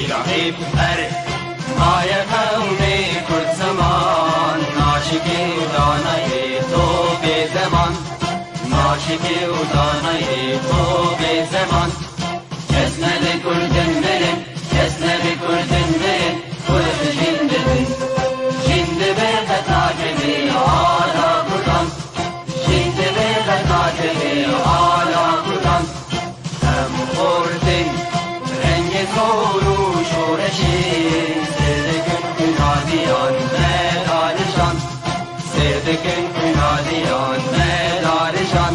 رقیب هر مای قومی کرد زمان ناشکی و دانای تو به زمان ناشکی و دانای تو به زمان کس نده کردن برن کس نده کردن برن کرد جنددن جنده به قطاعه آلا کردن جنده به قطاعه آلا کردن هم خوردن رنگ کورو شورشی سردکن کنادیان مدارشان سردکن کنادیان مدارشان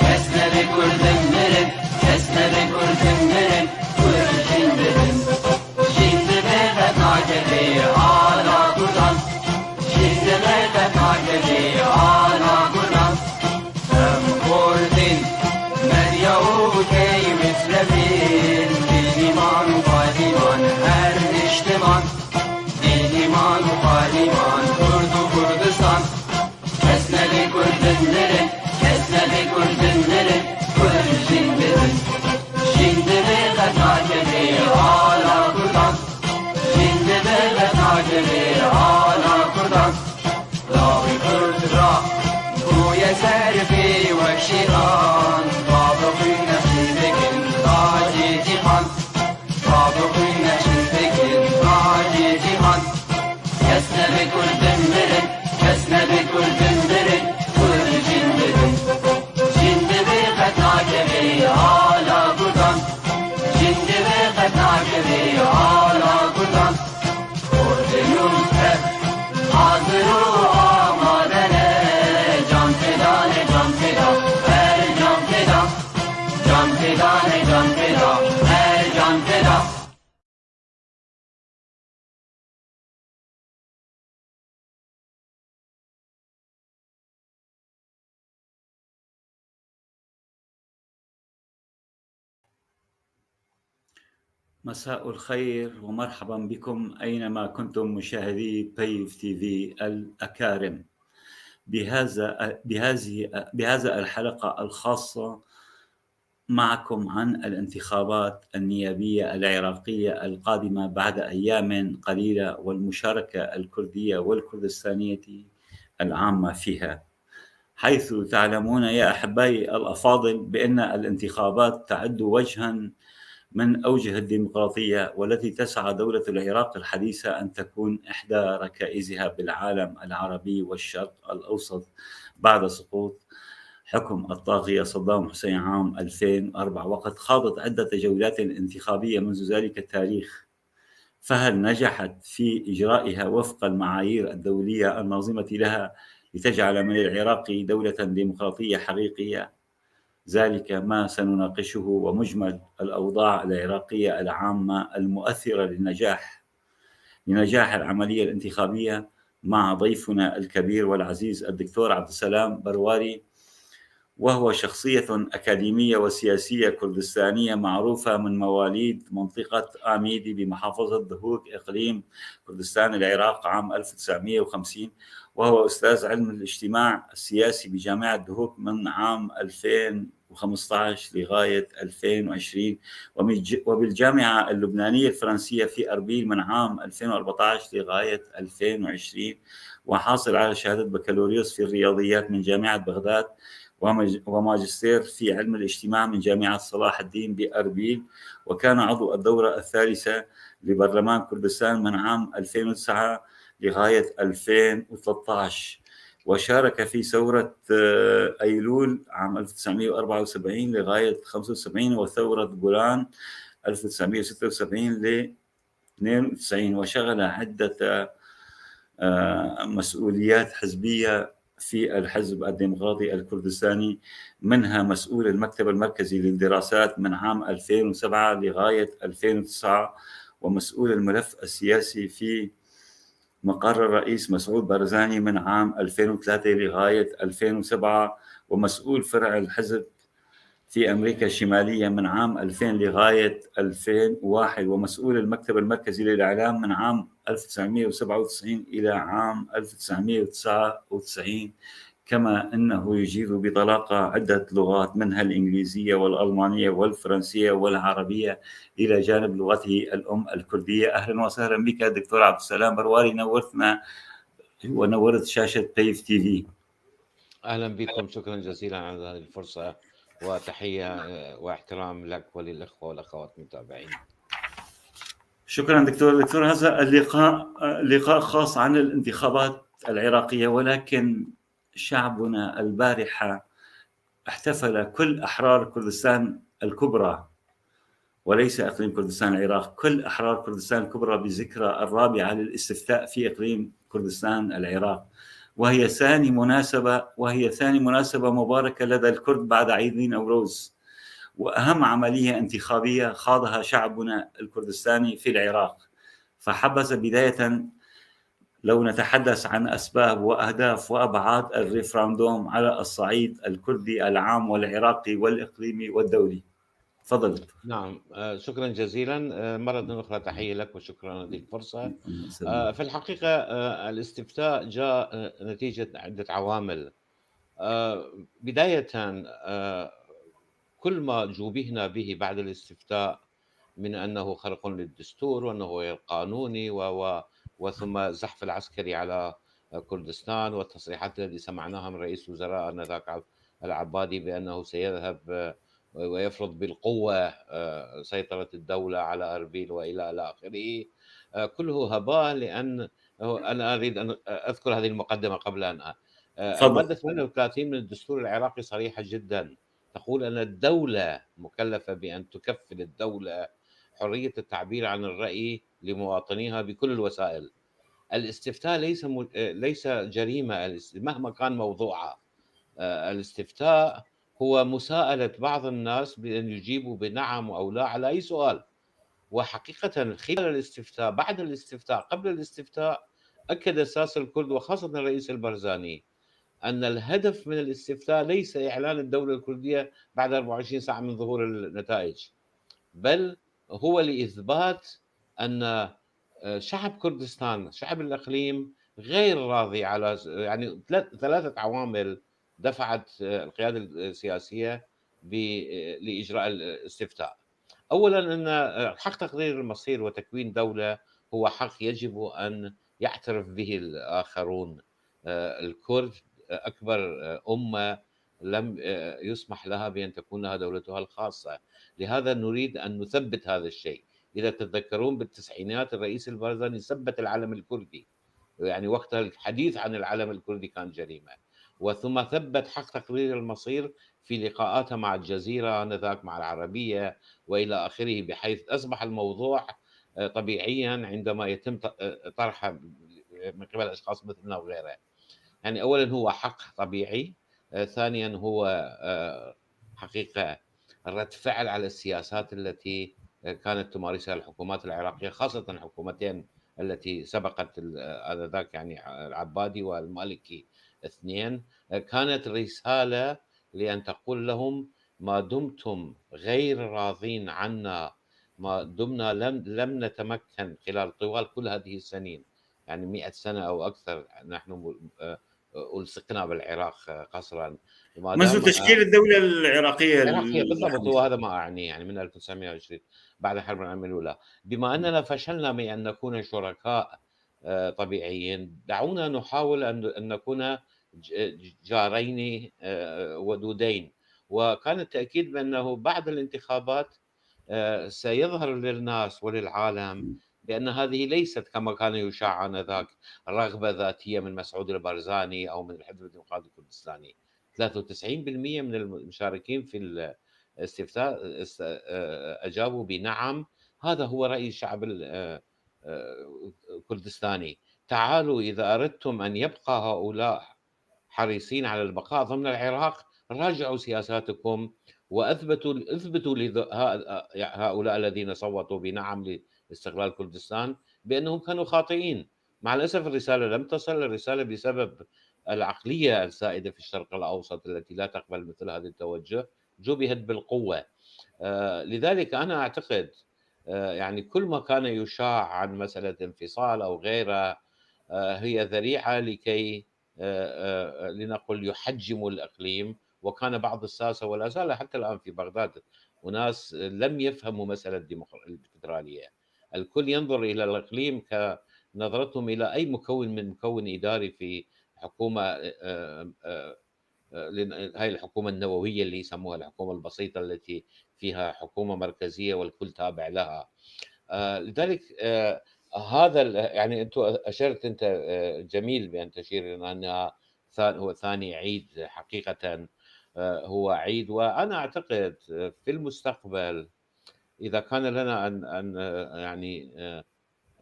کس نده کردن برن کس نده کردن برن کرد جنددن جنده به قطاعه آلا کردن جنده به قطاعه آلا کردن هم خوردن مریا و کی مثل ایمان و پادیمان هر اجتماع ایمان و پادیمان کرد و کردستان کس نده کردن برن کس نده کردن برن کرد جنددن جنده به قطاعه آلا کردن جنده به قطاعه آلا کردن لاوی کرد را گوی سرفی و شیطان بابا خوی نشیدگن تاجی جیهان بابا خوی نشیدگن تاجی جیهان کس نده کردن برن کس نده کردن برن کرد جنددن جنده به قطاعه آلا کردن جنده به قطاعه آلا کردن کرد نوزه حاضر و آمادنه جان فدانه جان فدا هر جان فدا جان فدانه جان فدا هر جان فدا مساء الخير ومرحبا بكم أينما كنتم مشاهدي بيف تي في الأكارم بهذه الحلقة الخاصة معكم عن الانتخابات النيابية العراقية القادمة بعد أيام قليلة والمشاركة الكردية والكردستانية العامة فيها، حيث تعلمون يا أحبائي الأفاضل بأن الانتخابات تعد وجها من أوجه الديمقراطية والتي تسعى دولة العراق الحديثة أن تكون إحدى ركائزها بالعالم العربي والشرق الأوسط بعد سقوط حكم الطاغية صدام حسين عام 2004، وقد خاضت عدة جولات انتخابية منذ ذلك التاريخ، فهل نجحت في إجرائها وفق المعايير الدولية الناظمة لها لتجعل من العراق دولة ديمقراطية حقيقية؟ ذلك ما سنناقشه، ومجمل الأوضاع العراقية العامة المؤثرة لنجاح العملية الانتخابية مع ضيفنا الكبير والعزيز الدكتور عبد السلام برواري، وهو شخصية أكاديمية وسياسية كردستانية معروفة من مواليد منطقة آميدي بمحافظة دهوك إقليم كردستان العراق عام 1950، وهو أستاذ علم الاجتماع السياسي بجامعة دهوك من عام 2015 لغاية 2020، وبالجامعة اللبنانية الفرنسية في أربيل من عام 2014 لغاية 2020، وحاصل على شهادة بكالوريوس في الرياضيات من جامعة بغداد، وماجستير في علم الاجتماع من جامعة صلاح الدين بأربيل، وكان عضو الدورة الثالثة لبرلمان كردستان من عام 2009 لغاية 2013، وشارك في ثورة أيلول عام 1974 لغاية 75، وثورة جولان 1976 ل 92، وشغل عدة مسؤوليات حزبية في الحزب الديمقراطي الكردستاني، منها مسؤول المكتب المركزي للدراسات من عام 2007 لغاية 2009، ومسؤول الملف السياسي في مقر الرئيس مسعود بارزاني من عام 2003 لغاية 2007، ومسؤول فرع الحزب في أمريكا الشمالية من عام 2000 لغاية 2001، ومسؤول المكتب المركزي للإعلام من عام 1997 إلى عام 1999. كما أنه يجيد بطلاقة عدة لغات منها الإنجليزية والألمانية والفرنسية والعربية إلى جانب لغته الأم الكردية. أهلا وسهلا بك دكتور عبد السلام برواري، نورتنا ونورت شاشة بيف تي في. أهلا بكم، شكرا جزيلا على هذه الفرصة، وتحية واحترام لك وللإخوة والأخوات المتابعين. شكرا دكتور. هذا اللقاء لقاء خاص عن الانتخابات العراقية، ولكن شعبنا البارحة احتفل كل أحرار كردستان الكبرى، وليس إقليم كردستان العراق، كل أحرار كردستان الكبرى بذكرى 4 للاستفتاء في إقليم كردستان العراق، وهي ثاني مناسبة مباركة لدى الكرد بعد عيد نوروز، وأهم عملية انتخابية خاضها شعبنا الكردستاني في العراق. فحبذ بداية لو نتحدث عن أسباب وأهداف وأبعاد الريفراندوم على الصعيد الكردي العام والعراقي والإقليمي والدولي. تفضل. نعم، شكرا جزيلا مرة أخرى، تحية لك وشكرا على هذه الفرصة. في الحقيقة الاستفتاء جاء نتيجة عدة عوامل. بداية كل ما جوبهنا به بعد الاستفتاء من أنه خرق للدستور وأنه غير قانوني وثم زحف العسكري على كردستان، والتصريحات التي سمعناها من رئيس الوزراء آنذاك العبادي بأنه سيذهب ويفرض بالقوة سيطرة الدولة على أربيل وإلى آخره، كله هباء. لأن أنا أريد أن أذكر هذه المقدمة قبل أن المادة 38 من الدستور العراقي صريحة جدا، تقول أن الدولة مكلفة بأن تكفل الدولة حرية التعبير عن الرأي لمواطنيها بكل الوسائل. الاستفتاء ليس جريمة مهما كان موضوعها. الاستفتاء هو مساءلة بعض الناس بأن يجيبوا بنعم أو لا على أي سؤال. وحقيقة خلال الاستفتاء، بعد الاستفتاء، قبل الاستفتاء، أكد الساسة الكرد وخاصة الرئيس البرزاني أن الهدف من الاستفتاء ليس إعلان الدولة الكردية بعد 24 ساعة من ظهور النتائج، بل هو لإثبات أن شعب كردستان، شعب الإقليم، غير راضي على يعني 3 عوامل دفعت القيادة السياسية لإجراء الاستفتاء. أولا أن حق تقرير المصير وتكوين دولة هو حق يجب أن يعترف به الآخرون. الكرد أكبر أمة لم يسمح لها بأن تكون لها دولتها الخاصة، لهذا نريد أن نثبت هذا الشيء. إذا تتذكرون بالتسعينات الرئيس البرزاني ثبت العلم الكردي، يعني وقتها الحديث عن العلم الكردي كان جريمة. وثم ثبت حق تقرير المصير في لقاءاته مع الجزيرة آنذاك، مع العربية وإلى آخره، بحيث أصبح الموضوع طبيعيا عندما يتم طرحه من قبل أشخاص مثلنا وغيره. يعني أولا هو حق طبيعي، ثانيا هو حقيقة رد فعل على السياسات التي كانت تمارسها الحكومات العراقية، خاصة الحكومتين التي سبقت آنذاك، يعني العبادي والمالكي اثنين. كانت رسالة لأن تقول لهم ما دمتم غير راضين عنا، ما دمنا لم نتمكن خلال طوال كل هذه السنين، يعني 100 سنة أو أكثر، نحن ألصقنا بالعراق قسرا منذ تشكيل الدولة العراقية بالضبط، هو هذا ما أعنيه، يعني من 1920 بعد الحرب العالمية الأولى. بما أننا فشلنا من أن نكون شركاء طبيعيين، دعونا نحاول أن نكون جارين ودودين. وكان التأكيد بأنه بعد الانتخابات سيظهر للناس وللعالم بأن هذه ليست كما كان يشاع آنذاك رغبة ذاتية من مسعود البرزاني أو من الحزب الديمقراطي الكردستاني. 93% من المشاركين في الاستفتاء أجابوا بنعم. هذا هو رأي الشعب الكردستاني. تعالوا إذا أردتم أن يبقى هؤلاء حريصين على البقاء ضمن العراق، راجعوا سياساتكم واثبتوا لهؤلاء الذين صوتوا بنعم لاستقلال كردستان بانهم كانوا خاطئين. مع الاسف الرساله لم تصل. الرساله بسبب العقليه السائده في الشرق الاوسط التي لا تقبل مثل هذا التوجه جُبهت بالقوة. لذلك أنا أعتقد يعني كل ما كان يُشاع عن مسألة انفصال أو غيرها هي ذريعة لكي لنقل يحجّموا الإقليم، وكان بعض الساسة ولا زال حتى الآن في بغداد أناس لم يفهموا مسألة الفيدرالية. الكل ينظر إلى الإقليم كنظرتهم إلى أي مكوّن إداري في حكومة هاي الحكومة النووية اللي يسموها الحكومة البسيطة التي فيها حكومة مركزية والكل تابع لها. لذلك هذا يعني أنتم أشرت أنت جميل بأن تشير إلى أنها هو ثاني عيد حقيقةً. هو عيد، وأنا أعتقد في المستقبل إذا كان لنا أن يعني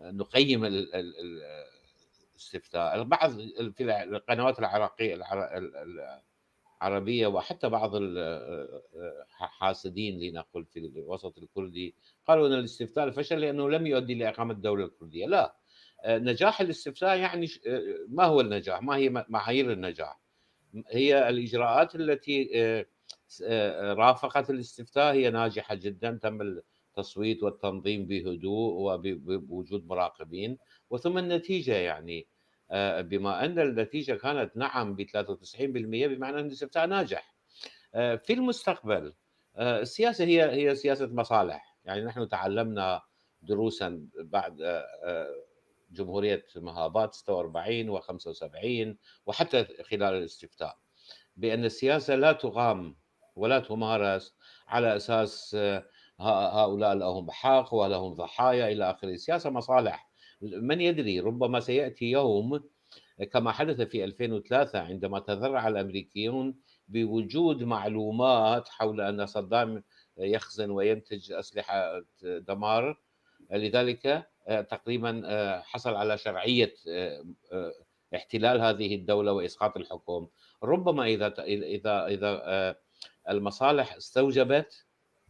نقيّم الاستفتاء، البعض في القنوات العراقية العربية وحتى بعض حاسدين لنقل في الوسط الكردي قالوا أن الاستفتاء فشل لأنه لم يؤدي لإقامة الدولة الكردية. لا، نجاح الاستفتاء يعني ما هو النجاح؟ ما هي معايير النجاح؟ هي الإجراءات التي رافقت الاستفتاء هي ناجحة جدًا، تم التصويت والتنظيم بهدوء وبوجود مراقبين، وثم النتيجة يعني بما أن النتيجة كانت نعم ب93% بمعنى أن الاستفتاء ناجح. في المستقبل السياسة هي سياسة مصالح، يعني نحن تعلمنا دروسًا بعد جمهورية مهابات 46 و75 وحتى خلال الاستفتاء، بأن السياسة لا تُقام ولا تُمارس على أساس هؤلاء لهم حق ولهم ضحايا إلى آخره، السياسة مصالح. من يدري ربما سيأتي يوم كما حدث في 2003 عندما تذرع الأمريكيون بوجود معلومات حول أن صدام يخزن وينتج أسلحة دمار، لذلك تقريبًا حصل على شرعية احتلال هذه الدولة وإسقاط الحكم. ربما إذا المصالح استوجبت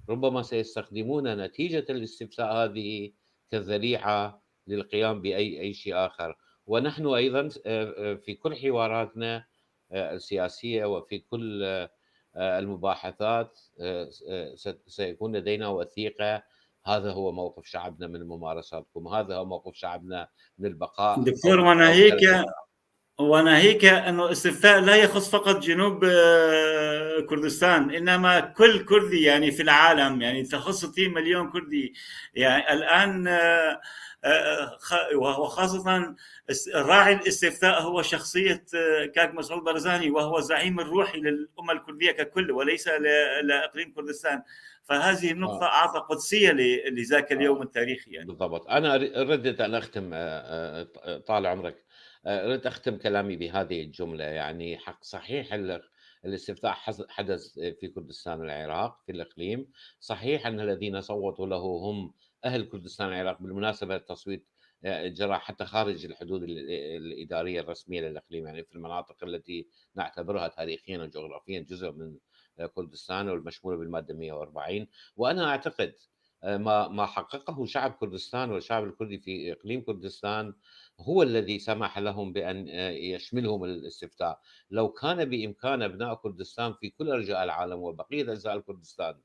ربما سيستخدمون نتيجة الاستفتاء هذه كذريعة للقيام بأي شيء آخر. ونحن أيضًا في كل حواراتنا السياسية وفي كل المباحثات سيكون لدينا وثيقة. هذا هو موقف شعبنا من ممارساتكم، هذا هو موقف شعبنا من البقاء دكتور، وانا أو من هيك انه استفتاء لا يخص فقط جنوب كردستان، انما كل كردي يعني في العالم، يعني تخص 60 مليون كردي يعني الان، وخاصة راعي الاستفتاء هو شخصية كاك مسعود برزاني، وهو الزعيم الروحي للأمة الكردية ككل وليس لإقليم كردستان. فهذه النقطة أعطى قدسية لذاك اليوم التاريخي يعني. بالضبط. أنا أردت أن أختم طال عمرك، أردت أختم كلامي بهذه الجملة، يعني حق صحيح الاستفتاء حدث في كردستان والعراق في الإقليم، صحيح أن الذين صوتوا له هم أهل كردستان والعراق. بالمناسبة التصويت جرى حتى خارج الحدود الإدارية الرسمية للإقليم، يعني في المناطق التي نعتبرها تاريخيًا وجغرافيًا جزء من كردستان والمشمولة بالمادة 140. وأنا أعتقد ما حققه شعب كردستان والشعب الكردي في إقليم كردستان هو الذي سمح لهم بأن يشملهم الاستفتاء. لو كان بإمكان أبناء كردستان في كل أرجاء العالم وبقية أجزاء كردستان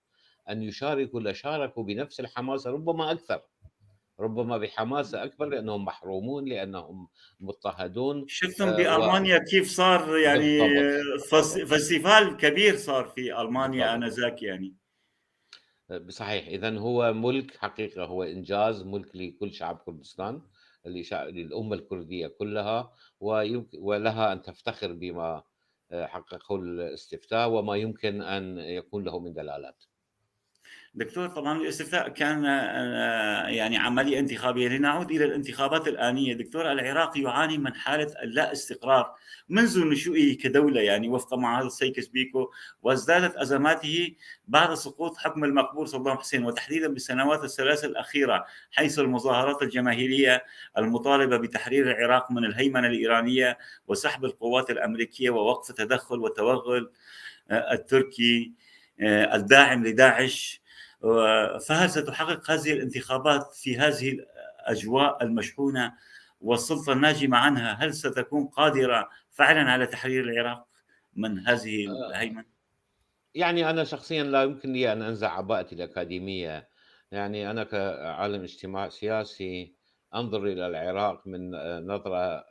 أن يشاركوا لشاركوا بنفس الحماسة، ربما أكثر، ربما بحماسة أكبر، لأنهم محرومون، لأنهم مضطهدون. شفتم بألمانيا كيف صار يعني بالضبط. فستيفال كبير صار في ألمانيا بالضبط. آنذاك يعني. صحيح. إذن هو ملك حقيقة، هو إنجاز ملك لكل شعب كردستان، للأمة الكردية كلها، ولها أن تفتخر بما حققه الاستفتاء وما يمكن أن يكون له من دلالات. دكتور، طبعا الاستفتاء كان يعني عملية انتخابية. لنعود إلى الانتخابات الآنية دكتور، العراق يعاني من حالة اللا استقرار منذ نشوئه كدولة يعني وفق معاهدة سيكس بيكو، وازدادت أزماته بعد سقوط حكم المقبول صدام حسين، وتحديدا بالسنوات الثلاث الأخيرة، حيث المظاهرات الجماهيرية المطالبة بتحرير العراق من الهيمنة الإيرانية وسحب القوات الأمريكية ووقف تدخل وتوغل التركي الداعم لداعش. فهل ستحقق هذه الانتخابات في هذه الأجواء المشحونة والسلطة الناجمة عنها، هل ستكون قادرة فعلا على تحرير العراق من هذه الهيمنة؟ يعني أنا شخصيًا لا يمكن لي أن أنزع عباءتي الأكاديمية، يعني أنا كعالم اجتماع سياسي أنظر إلى العراق من نظرة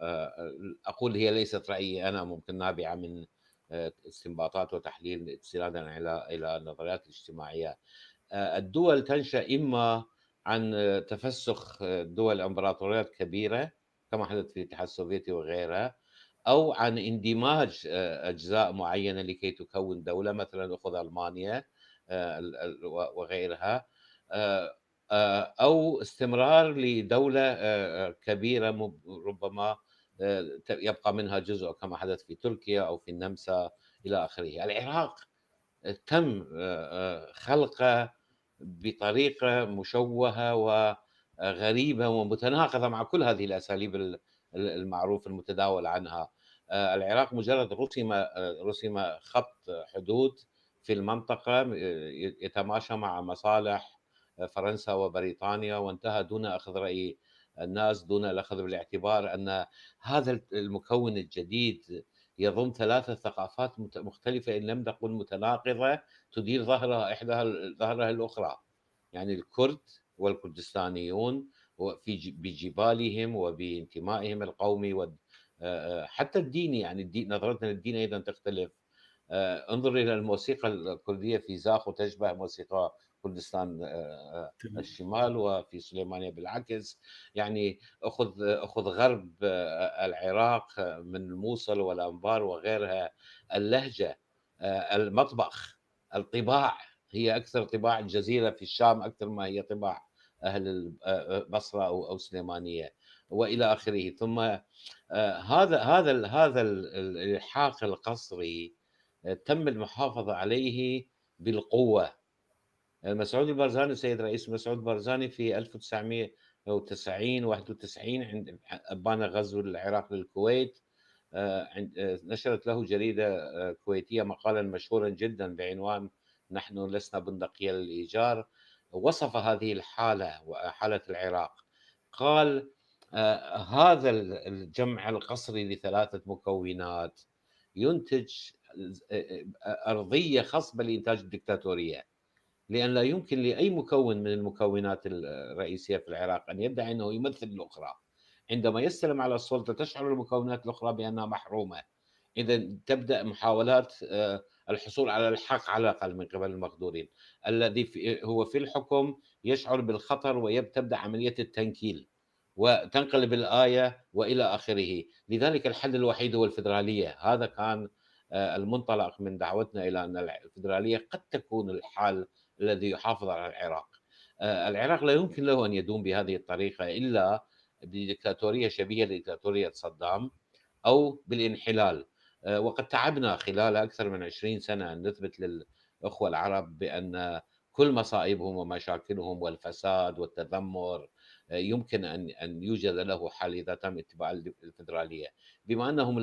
أقول هي ليست رأيي أنا، ممكن نابعة من استنباطات وتحليل استنادًا إلى النظريات الاجتماعية. الدول تنشأ إما عن تفسخ دول إمبراطوريات كبيرة كما حدث في الاتحاد السوفيتي وغيرها، أو عن اندماج أجزاء معينة لكي تكون دولة، مثلًا خُذ ألمانيا ال ال وغيرها، أو استمرار لدولة كبيرة ربما يبقى منها جزء كما حدث في تركيا أو في النمسا إلى آخره. العراق تم خلقه بطريقة مشوهة وغريبة ومتناقضة مع كل هذه الأساليب المعروف المتداول عنها. العراق مجرد رُسم خط حدود في المنطقة يتماشى مع مصالح فرنسا وبريطانيا، وانتهى دون أخذ رأي الناس، دون الأخذ بالاعتبار أن هذا المكون الجديد يضم 3 ثقافات مختلفة إن لم نقل متناقضة، تدير ظهرها الأخرى. يعني الكرد والكردستانيون بجبالهم وبانتمائهم القومي حتى الديني، يعني نظرتنا للدين أيضًا تختلف. انظر إلى الموسيقى الكردية في زاخ وتشبه موسيقى كردستان تمام. الشمال، وفي سليمانية بالعكس. يعني خُذ غرب العراق من الموصل والأنبار وغيرها، اللهجة، المطبخ، الطباع، هي أكثر طباع الجزيرة في الشام أكثر ما هي طباع أهل بصرة أو سليمانية وإلى آخره. ثم هذا الإلحاق القسري تم المحافظة عليه بالقوة. مسعود البرزاني، السيد رئيس مسعود البرزاني في 1990 91 أبان غزو العراق للكويت، عند نشرت له جريدة كويتية مقالًا مشهورًا جدًا بعنوان "نحن لسنا بندقية للإيجار". وصف هذه الحالة وحالة العراق، قال: هذا الجمع القسري ل3 مكونات ينتج أرضية خصبة لإنتاج الدكتاتورية. لأن لا يمكن لأي مكون من المكونات الرئيسية في العراق أن يدعي أنه يمثل الأخرى. عندما يستلم على السلطة تشعر المكونات الأخرى بأنها محرومة. إذا تبدأ محاولات الحصول على الحق على الأقل من قبل المقدورين. الذي هو في الحكم يشعر بالخطر وتبدأ عملية التنكيل وتنقلب الآية وإلى آخره. لذلك الحل الوحيد هو الفيدرالية. هذا كان المنطلق من دعوتنا إلى أن الفيدرالية قد تكون الحل الذي يحافظ على العراق. العراق لا يمكن له أن يدوم بهذه الطريقة إلا بديكتاتورية شبيهة لديكتاتورية صدام أو بالانحلال. وقد تعبنا خلال أكثر من 20 سنة أن نثبت للأخوة العرب بأن كل مصائبهم ومشاكلهم والفساد والتذمر يمكن أن يوجد له حل إذا تم اتباع الفيدرالية. بما أنهم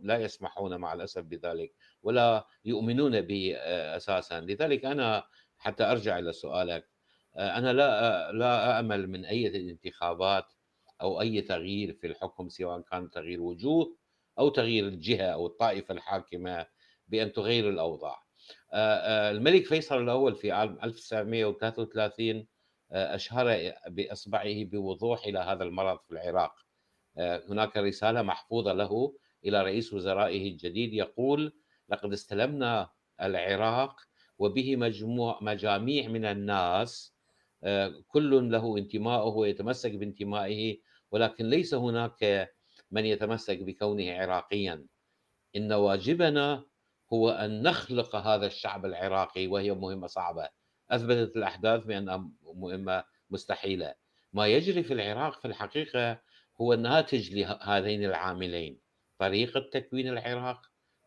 لا يسمحون مع الأسف بذلك ولا يؤمنون به أساسًا. لذلك أنا، حتى أرجع إلى سؤالك، أنا لا أأمل من أي انتخابات أو أي تغيير في الحكم، سواء كان تغيير وجوه أو تغيير الجهة أو الطائفة الحاكمة، بأن تغير الأوضاع. الملك فيصل الأول في عام 1933 أشار بإصبعه بوضوح إلى هذا المرض في العراق. هناك رسالة محفوظة له إلى رئيس وزرائه الجديد يقول: "لقد استلمنا العراق وبه مجاميع من الناس، كل له انتماؤه ويتمسك بانتمائه، ولكن ليس هناك من يتمسك بكونه عراقيًا. إن واجبنا هو أن نخلق هذا الشعب العراقي، وهي مهمة صعبة." أثبتت الأحداث بأنها مهمة مستحيلة. ما يجري في العراق في الحقيقة هو ناتج لهذين العاملين: طريقة تكوين العراق،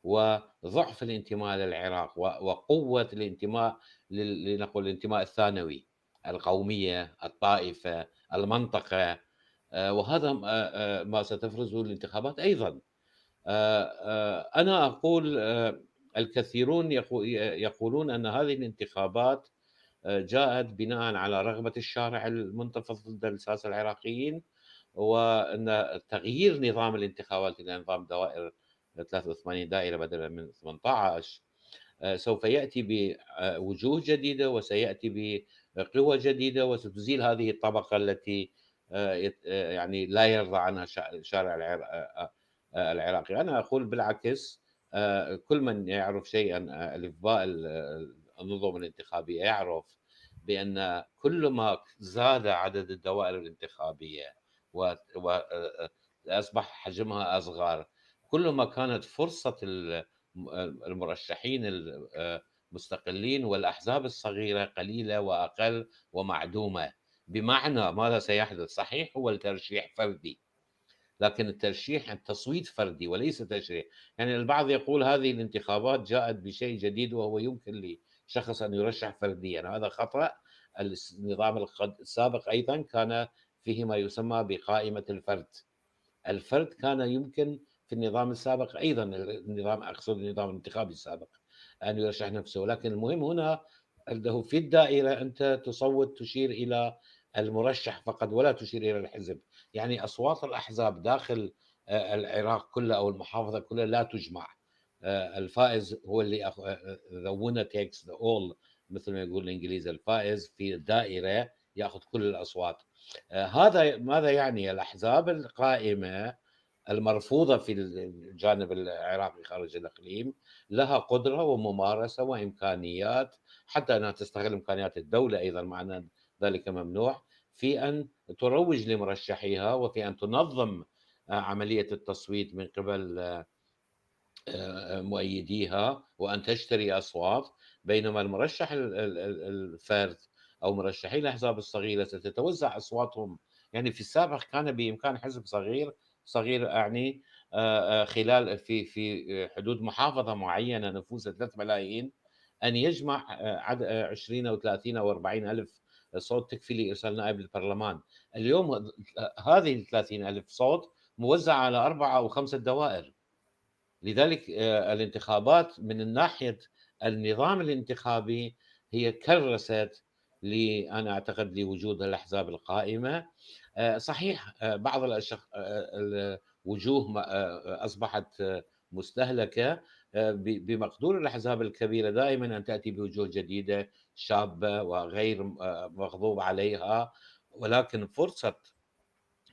وضعف الانتماء للعراق، وقوة الانتماء لنقل الانتماء الثانوي، القومية، الطائفة، المنطقة. وهذا ما ستفرزه الانتخابات أيضًا. أنا أقول الكثيرون يقولون أن هذه الانتخابات جاءت بناءً على رغبة الشارع المنتفض ضد الساسة العراقيين، وأن تغيير نظام الانتخابات إلى نظام دوائر 83 دائرة بدلًا من 18 سوف يأتي بوجوه جديدة وسيأتي بقوى جديدة وستزيل هذه الطبقة التي يعني لا يرضى عنها الشارع العراقي. أنا أقول بالعكس، كل من يعرف شيئًا الإفضاء النظم الانتخابية يعرف بأن كل ما زاد عدد الدوائر الانتخابية و أصبح حجمها أصغر، كل ما كانت فرصة المرشحين المستقلين والأحزاب الصغيرة قليلة وأقل ومعدومة. بمعنى ماذا سيحدث؟ صحيح هو الترشيح فردي، لكن التصويت فردي وليس تشريح. يعني البعض يقول هذه الانتخابات جاءت بشيء جديد وهو يمكن لشخص أن يرشح فرديا، هذا خطأ. النظام السابق أيضا كان فيه ما يسمى بقائمة الفرد. الفرد كان يمكن في النظام السابق أيضا، أقصد النظام الانتخابي السابق، أن يرشح نفسه، لكن المهم هنا أنه في الدائرة أنت تصوت، تشير إلى المرشح فقط ولا تشير إلى الحزب. يعني أصوات الأحزاب داخل العراق كله أو المحافظة كلها لا تجمع. الفائز هو اللي the winner takes the all، مثل ما يقول الإنجليز. الفائز في الدائرة يأخذ كل الأصوات. هذا ماذا يعني؟ الأحزاب القائمة المرفوضة في الجانب العراقي خارج الإقليم لها قدرة وممارسة وإمكانيات، حتى أنها تستغل إمكانيات الدولة أيضا، مع أن ذلك ممنوع، في أن تروج لمرشحيها وفي أن تنظم عملية التصويت من قبل مؤيديها وأن تشتري أصوات. بينما المرشح الفرد أو مرشحي الأحزاب الصغيرة ستتوزع أصواتهم. يعني في السابق كان بإمكان حزب صغير يعني خلال في حدود محافظة معينة نفوسها 3 ملايين أن يجمع 20 أو 30 أو 40 ألف صوت تكفي لإرسال نائب للبرلمان. اليوم هذه 30 ألف صوت موزعة على 4 أو 5 دوائر. لذلك الانتخابات من ناحية النظام الانتخابي هي كرست أنا أعتقد لوجود الأحزاب القائمة. صحيح بعض الوجوه أصبحت مستهلكة. بمقدور الأحزاب الكبيرة دائما أن تأتي بوجوه جديدة شابة وغير مغضوب عليها، ولكن فرصة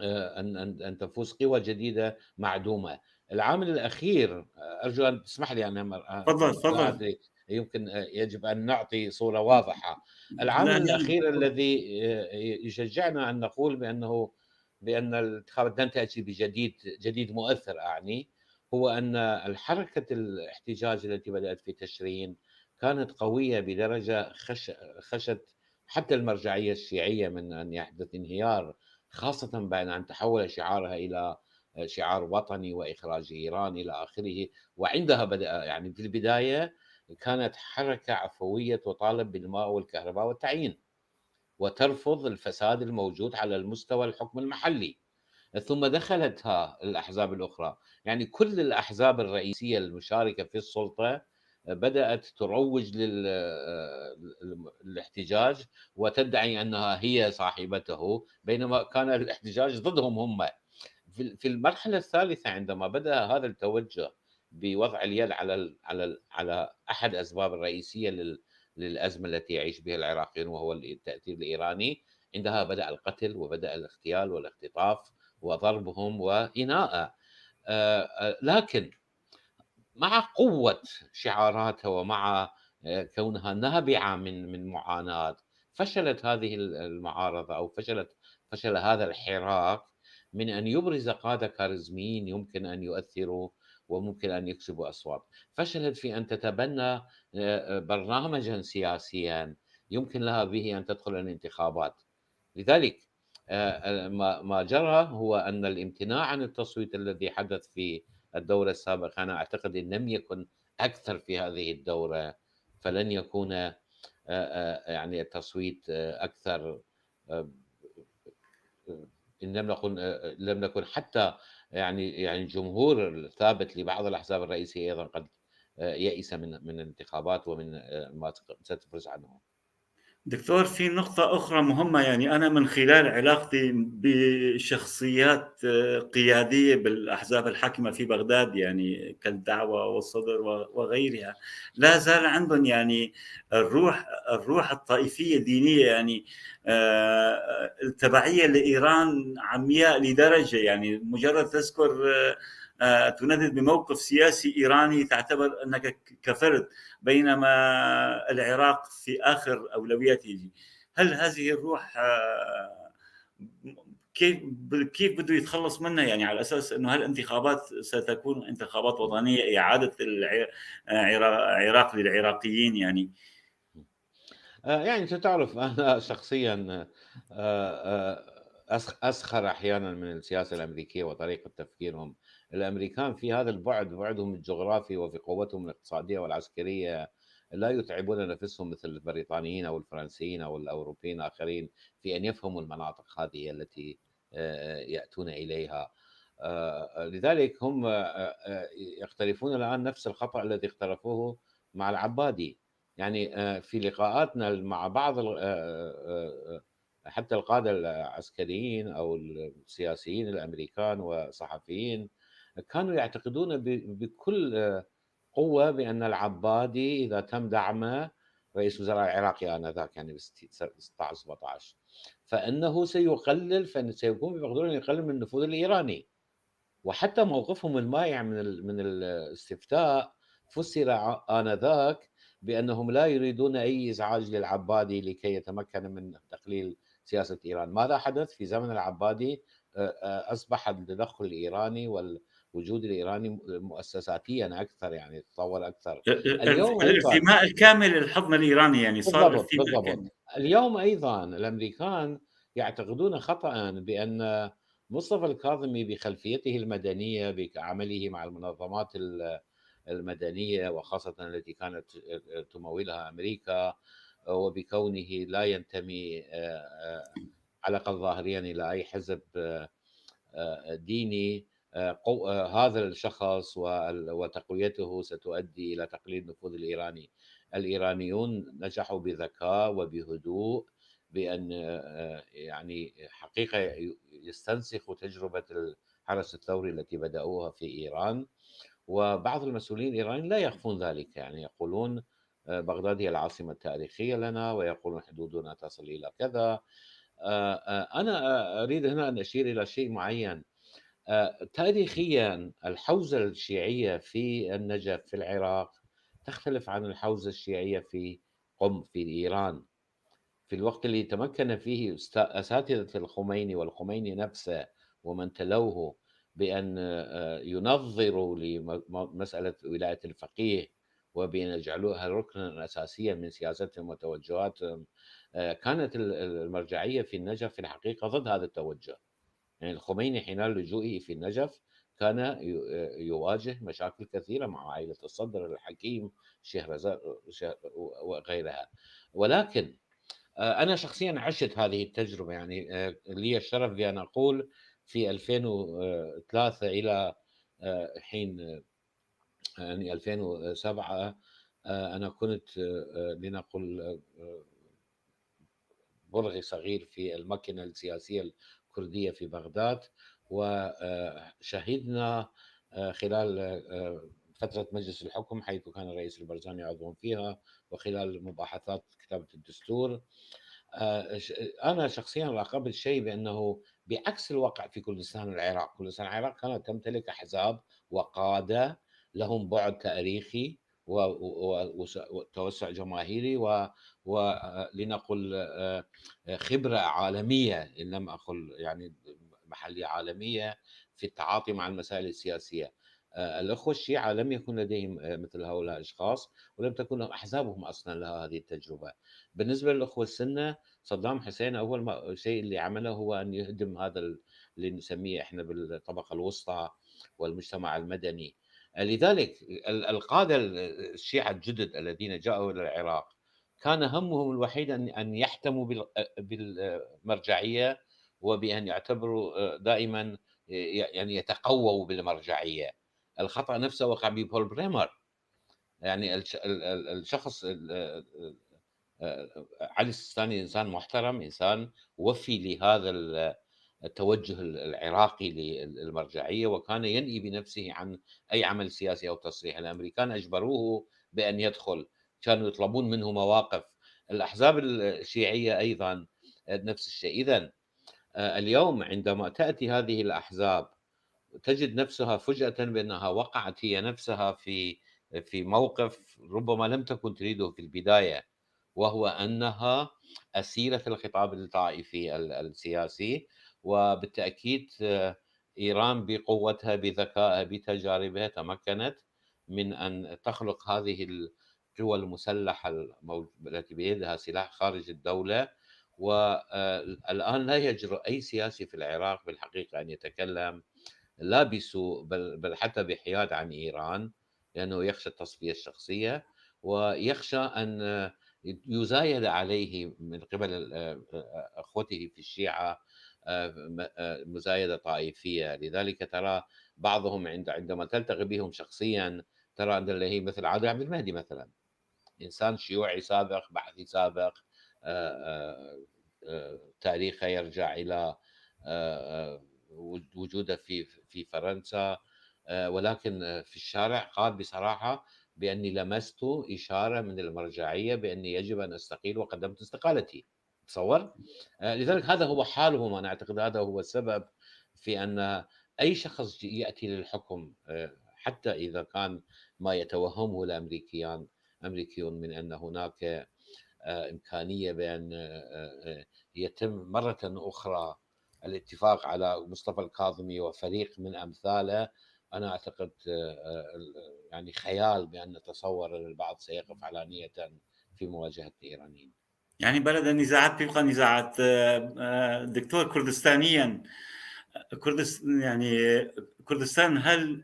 أن تفوز قوى جديدة معدومة. العامل الأخير، أرجو أن تسمح لي تفضل لا تفضل. أدري، يمكن يجب أن نعطي صورة واضحة. العامل لا لا الأخير تفضل. الذي يشجعنا أن نقول بأن الانتخابات لن تأتي جديد مؤثر أعني، هو أن الحركة الاحتجاج التي بدأت في تشرين كانت قوية بدرجة خشت حتى المرجعية الشيعية من أن يحدث انهيار، خاصة بعد أن تحول شعارها إلى شعار وطني وإخراج إيران إلى آخره. وعندها بدأ، يعني في البداية كانت حركة عفوية تطالب بالماء والكهرباء والتعيين وترفض الفساد الموجود على المستوى الحكم المحلي. ثم دخلتها الأحزاب الأخرى، يعني كل الأحزاب الرئيسية المشاركة في السلطة بدأت تروج للاحتجاج وتدعي أنها هي صاحبته، بينما كان الاحتجاج ضدهم هم. في المرحلة الثالثة عندما بدأ هذا التوجه بوضع اليد على أحد الأسباب الرئيسية للأزمة التي يعيش بها العراقيون، وهو التأثير الإيراني، عندها بدأ القتل وبدأ الاغتيال والاختطاف وضربهم وإناءة. لكن مع قوة شعاراتها ومع كونها نابعة من معاناة، فشلت هذه المعارضة أو فشل هذا الحراك من أن يبرز قادة كاريزميين يمكن أن يؤثروا وممكن أن يكسبوا أصوات. فشلت في أن تتبنى برنامجا سياسيا يمكن لها به أن تدخل الانتخابات. لذلك ما جرى هو أن الامتناع عن التصويت الذي حدث في الدورة السابقة، أنا أعتقد إن لم يكن أكثر في هذه الدورة، فلن يكون يعني التصويت أكثر. آه، إن لم نكن حتى يعني الجمهور الثابت لبعض الأحزاب الرئيسية أيضا قد يئس من الانتخابات ومن ما ستفرز عنه. دكتور، في نقطة أخرى مهمة، يعني أنا من خلال علاقتي بشخصيات قيادية بالأحزاب الحاكمة في بغداد، يعني كالدعوة والصدر وغيرها، لا زال عندهم يعني الروح الطائفية الدينية، يعني التبعية لإيران عمياء لدرجة، يعني مجرد تذكر تندد بموقف سياسي إيراني تعتبر أنك كفرد، بينما العراق في آخر أولوياته. هل هذه الروح كيف كيف بده يتخلص منها؟ يعني على أساس أنه هل الانتخابات ستكون انتخابات وطنية، إعادة العراق للعراقيين يعني؟ يعني أنت تعرف أنا شخصيًا أسخر أحيانًا من السياسة الأمريكية وطريقة تفكيرهم. الأمريكان في هذا البُعد، بُعدهم الجغرافي وفي قوتهم الاقتصادية والعسكرية، لا يتعبون نفسهم مثل البريطانيين أو الفرنسيين أو الأوروبيين الآخرين في أن يفهموا المناطق هذه التي يأتون إليها. لذلك هم يقترفون الآن نفس الخطأ الذي اقترفوه مع العبادي. يعني في لقاءاتنا مع بعض حتى القادة العسكريين أو السياسيين الأمريكان وصحفيين كانوا يعتقدون بكل قوة بأن العبادي إذا تم دعمه، رئيس وزراء العراق آنذاك يعني ب16 17، فإنه سيكون بمقدوره أن يقلل من النفوذ الإيراني. وحتى موقفهم المائع من الاستفتاء فسر آنذاك بأنهم لا يريدون أي إزعاج للعبادي لكي يتمكن من تقليل سياسة إيران. ماذا حدث في زمن العبادي؟ أصبح التدخل الإيراني والوجود الإيراني مؤسساتيا أكثر، يعني تطور أكثر. اليوم أيضا الانتماء الكامل للحضن الإيراني، يعني صار بالضبط، انتماء كامل. بالضبط. اليوم أيضًا الأمريكان يعتقدون خطأً بأن مصطفى الكاظمي بخلفيته المدنية، بعمله مع المنظمات المدنية وخاصةً التي كانت تمولها أمريكا، وبكونه لا ينتمي على الأقل ظاهريًا إلى أي حزب ديني، هذا الشخص وتقويته ستؤدي إلى تقليل النفوذ الإيراني. الإيرانيون نجحوا بذكاء وبهدوء بأن يعني حقيقة يستنسخوا تجربة الحرس الثوري التي بدأوها في إيران، وبعض المسؤولين الإيرانيين لا يخفون ذلك، يعني يقولون بغداد هي العاصمة التاريخية لنا، ويقولون حدودنا تصل إلى كذا. أنا أريد هنا أن أشير إلى شيء معين. تاريخيًا الحوزة الشيعية في النجف في العراق تختلف عن الحوزة الشيعية في قم في إيران. في الوقت اللي تمكن فيه أساتذة الخميني والخميني نفسه ومن تلوه بأن ينظروا لمسألة ولاية الفقيه وبأن يجعلوها ركنًا أساسيًا من سياستهم وتوجهاتهم، كانت المرجعية في النجف في الحقيقة ضد هذا التوجه. يعني الخميني حين لجوئه في النجف كان يواجه مشاكل كثيرة مع عائلة الصدر الحكيم شهرزاد وغيرها. ولكن أنا شخصيًا عشت هذه التجربة، يعني لي الشرف بأن أقول في 2003 إلى حين يعني 2007 أنا كنت لنقل برغي صغير في المكنة السياسية الكردية في بغداد، وشهدنا خلال فترة مجلس الحكم حيث كان الرئيس البرزاني عضوا فيها، وخلال مباحثات كتابة الدستور، أنا شخصيًا راقبت شيء بأنه بعكس الواقع في كردستان العراق. كردستان العراق كانت تمتلك أحزاب وقادة لهم بُعد تاريخي وتوسُّع جماهيري ولنقل خبرة عالمية، إن لم أقل يعني محلية عالمية في التعاطي مع المسائل السياسية. الأخوة الشيعة لم يكن لديهم مثل هؤلاء الأشخاص، ولم تكن لهم أحزابهم أصلًا لها هذه التجربة. بالنسبة للأخوة السنة، صدام حسين أول شيء اللي عمله هو أن يهدم هذا اللي نسميه إحنا بالطبقة الوسطى والمجتمع المدني. لذلك القادة الشيعة الجدد الذين جاءوا إلى العراق كان همهم الوحيد أن يحتموا بالمرجعية، وبأن يعتبروا دائمًا يعني يتقوّوا بالمرجعية. الخطأ نفسه وقع ببول بريمر، يعني الشخص علي السيستاني إنسان محترم، إنسان وفي لهذا التوجه العراقي للمرجعية، وكان ينئي بنفسه عن أي عمل سياسي أو تصريح. الأمريكان أجبروه بأن يدخل، كانوا يطلبون منه مواقف. الأحزاب الشيعية أيضا نفس الشيء. إذن اليوم عندما تأتي هذه الأحزاب تجد نفسها فجأة بأنها وقعت هي نفسها في موقف ربما لم تكن تريده في البداية، وهو أنها أسيرة الخطاب الطائفي السياسي. وبالتأكيد إيران بقوتها، بذكائها، بتجاربها، تمكنت من أن تخلق هذه القوى المسلحة التي بيدها سلاح خارج الدولة. والآن لا يجرؤ أي سياسي في العراق بالحقيقة أن يتكلم لا بسوء بل حتى بحياد عن إيران، لأنه يخشى التصفية الشخصية، ويخشى أن يزايد عليه من قبل أخوته في الشيعة مزايدة طائفية. لذلك ترى بعضهم عندما تلتقي بهم شخصيا ترى أن اللي هي مثل عادل عبد المهدي مثلا، إنسان شيوعي سابق، بحثي سابق، تاريخه يرجع إلى وجوده في فرنسا، ولكن في الشارع قال بصراحة بأني لمست إشارة من المرجعية بأني يجب أن أستقيل وقدمت استقالتي. تصور؟ لذلك هذا هو حالهم. أنا أعتقد هذا هو السبب في أن أي شخص يأتي للحكم، حتى إذا كان ما يتوهمه الأمريكيون من أن هناك إمكانية بأن يتم مرة أخرى الاتفاق على مصطفى الكاظمي وفريق من أمثاله، أنا أعتقد يعني خيال بأن نتصور أن البعض سيقف علانية في مواجهة الإيرانيين. يعني بلد النزاعات تبقى نزاعات. دكتور، كردستانيا، يعني كردستان هل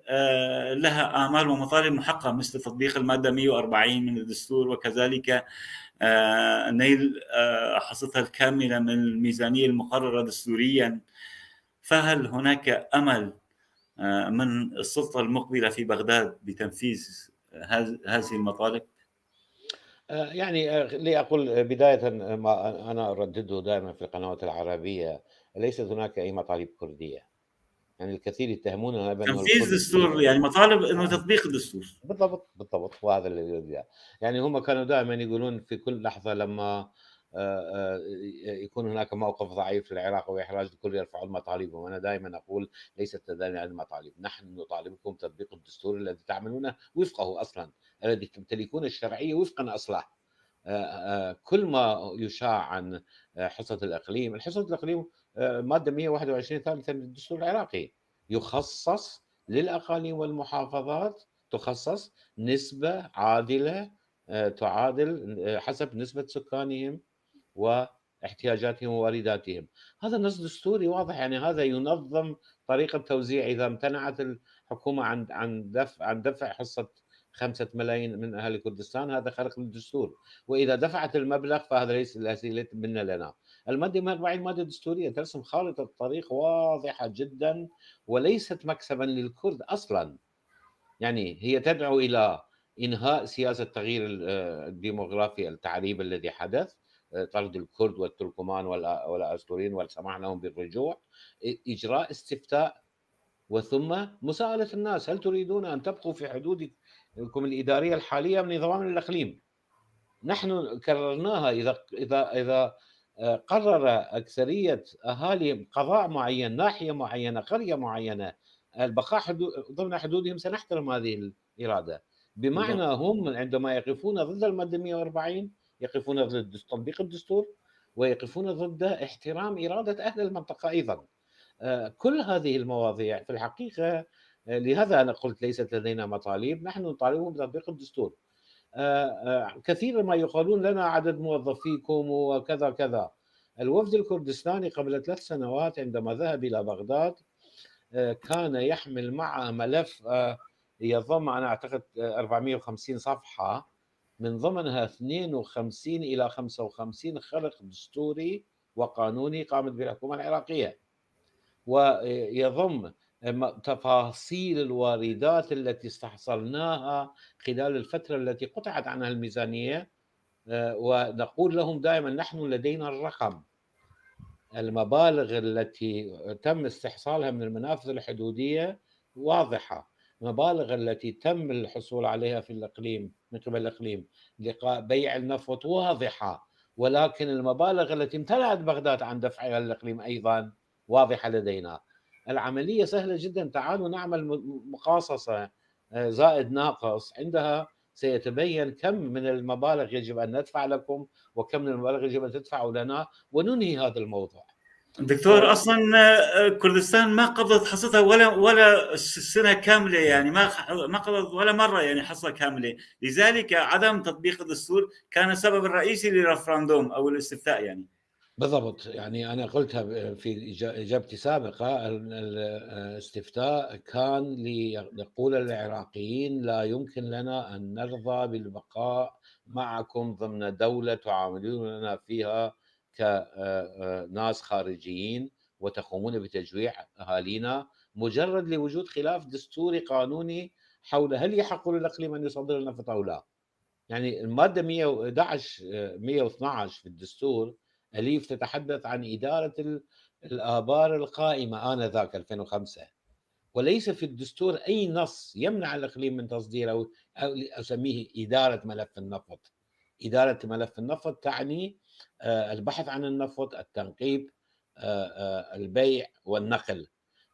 لها آمال ومطالب محققة مثل تطبيق المادة 140 من الدستور، وكذلك نيل حصتها الكاملة من الميزانية المقررة دستوريا؟ فهل هناك أمل من السلطة المقبلة في بغداد بتنفيذ هذه المطالب؟ يعني لأقول بداية ما أنا أردده دائما في القنوات العربية، ليست هناك أي مطالب كردية. يعني الكثير يتهموننا بأنه تنفيذ دستور، يعني مطالب انه تطبيق الدستور. بالضبط، بالضبط، وهذا اللي يريد إياه. يعني هم كانوا دائما يقولون في كل لحظة لما يكون هناك موقف ضعيف في العراق وإحراج الكل يرفعون مطالبهم. أنا دائما أقول ليست لدينا المطالب، نحن نطالبكم تطبيق الدستور الذي تعملونه وفقه أصلا، الذي تمتلكون الشرعية وفقا أصله. كل ما يشاع عن حصة الإقليم، الحصة الإقليم مادة 121 ثالثا من الدستور العراقي يخصص للأقاليم والمحافظات، تخصص نسبة عادلة تعادل حسب نسبة سكانهم واحتياجاتهم ووارداتهم. هذا نص دستوري واضح. يعني هذا ينظم طريقة توزيع. إذا امتنعت الحكومة عن دفع حصة 5 ملايين من أهل كردستان، هذا خرق للدستور. وإذا دفعت المبلغ فهذا ليس منا لنا. المادة 140 مادة دستورية ترسم خارطة طريق واضحة جدا، وليست مكسبا للكرد أصلا. يعني هي تدعو إلى إنهاء سياسة تغيير الديموغرافي التعريب الذي حدث، طرد الكرد والتركمان والأستوريين والسماح لهم بالرجوع، إجراء استفتاء، وثم مساءلة الناس: هل تريدون أن تبقوا في حدودكم الإدارية الحالية من نظام الإقليم؟ نحن كررناها. إذا قرر أكثرية أهالي قضاء معين، ناحية معينة، قرية معينة، البقاء ضمن حدودهم، سنحترم هذه الإرادة. بمعنى هم عندما يقفون ضد المادة 140 يقفون ضد تطبيق الدستور، ويقفون ضد احترام إرادة أهل المنطقة أيضا. كل هذه المواضيع في الحقيقة، لهذا أنا قلت ليست لدينا مطالب، نحن نطالبهم بتطبيق الدستور. كثيرا ما يقولون لنا عدد موظفيكم وكذا كذا. الوفد الكردستاني قبل 3 سنوات عندما ذهب إلى بغداد كان يحمل معه ملف يضم أنا أعتقد 450 صفحة، من ضمنها 52 إلى 55 خرق دستوري وقانوني قامت به الحكومة العراقية، ويضم تفاصيل الواردات التي استحصلناها خلال الفترة التي قطعت عنها الميزانية ونقول لهم دائما نحن لدينا الرقم. المبالغ التي تم استحصالها من المنافذ الحدودية واضحة، المبالغ التي تم الحصول عليها في الإقليم من قبل الإقليم لبيع النفط واضحة، ولكن المبالغ التي امتنعت بغداد عن دفعها للإقليم أيضا واضحة لدينا. العملية سهلة جدا، تعالوا نعمل مقاصصة زائد ناقص، عندها سيتبين كم من المبالغ يجب أن ندفع لكم وكم من المبالغ يجب أن تدفعوا لنا، وننهي هذا الموضوع. دكتور، اصلا كردستان ما قبضت حصتها ولا سنه كامله، يعني ما قبضت ولا مره يعني حصه كامله، لذلك عدم تطبيق الدستور كان السبب الرئيسي للرفراندوم او الاستفتاء يعني. بالضبط، يعني أنا قلتها في إجابتي السابقة، الاستفتاء كان ليقول العراقيين لا يمكن لنا أن نرضى بالبقاء معكم ضمن دولة تعاملوننا فيها كناس خارجيين وتقومون بتجويع أهالينا مجرد لوجود خلاف دستوري قانوني حول هل يحق للإقليم أن يصدر النفط أو لا. يعني المادة 112 في الدستور أليف تتحدث عن إدارة الآبار القائمة آنذاك 2005، وليس في الدستور أي نص يمنع الإقليم من تصدير أو أسميه إدارة ملف النفط. إدارة ملف النفط تعني البحث عن النفط، التنقيب، البيع والنقل.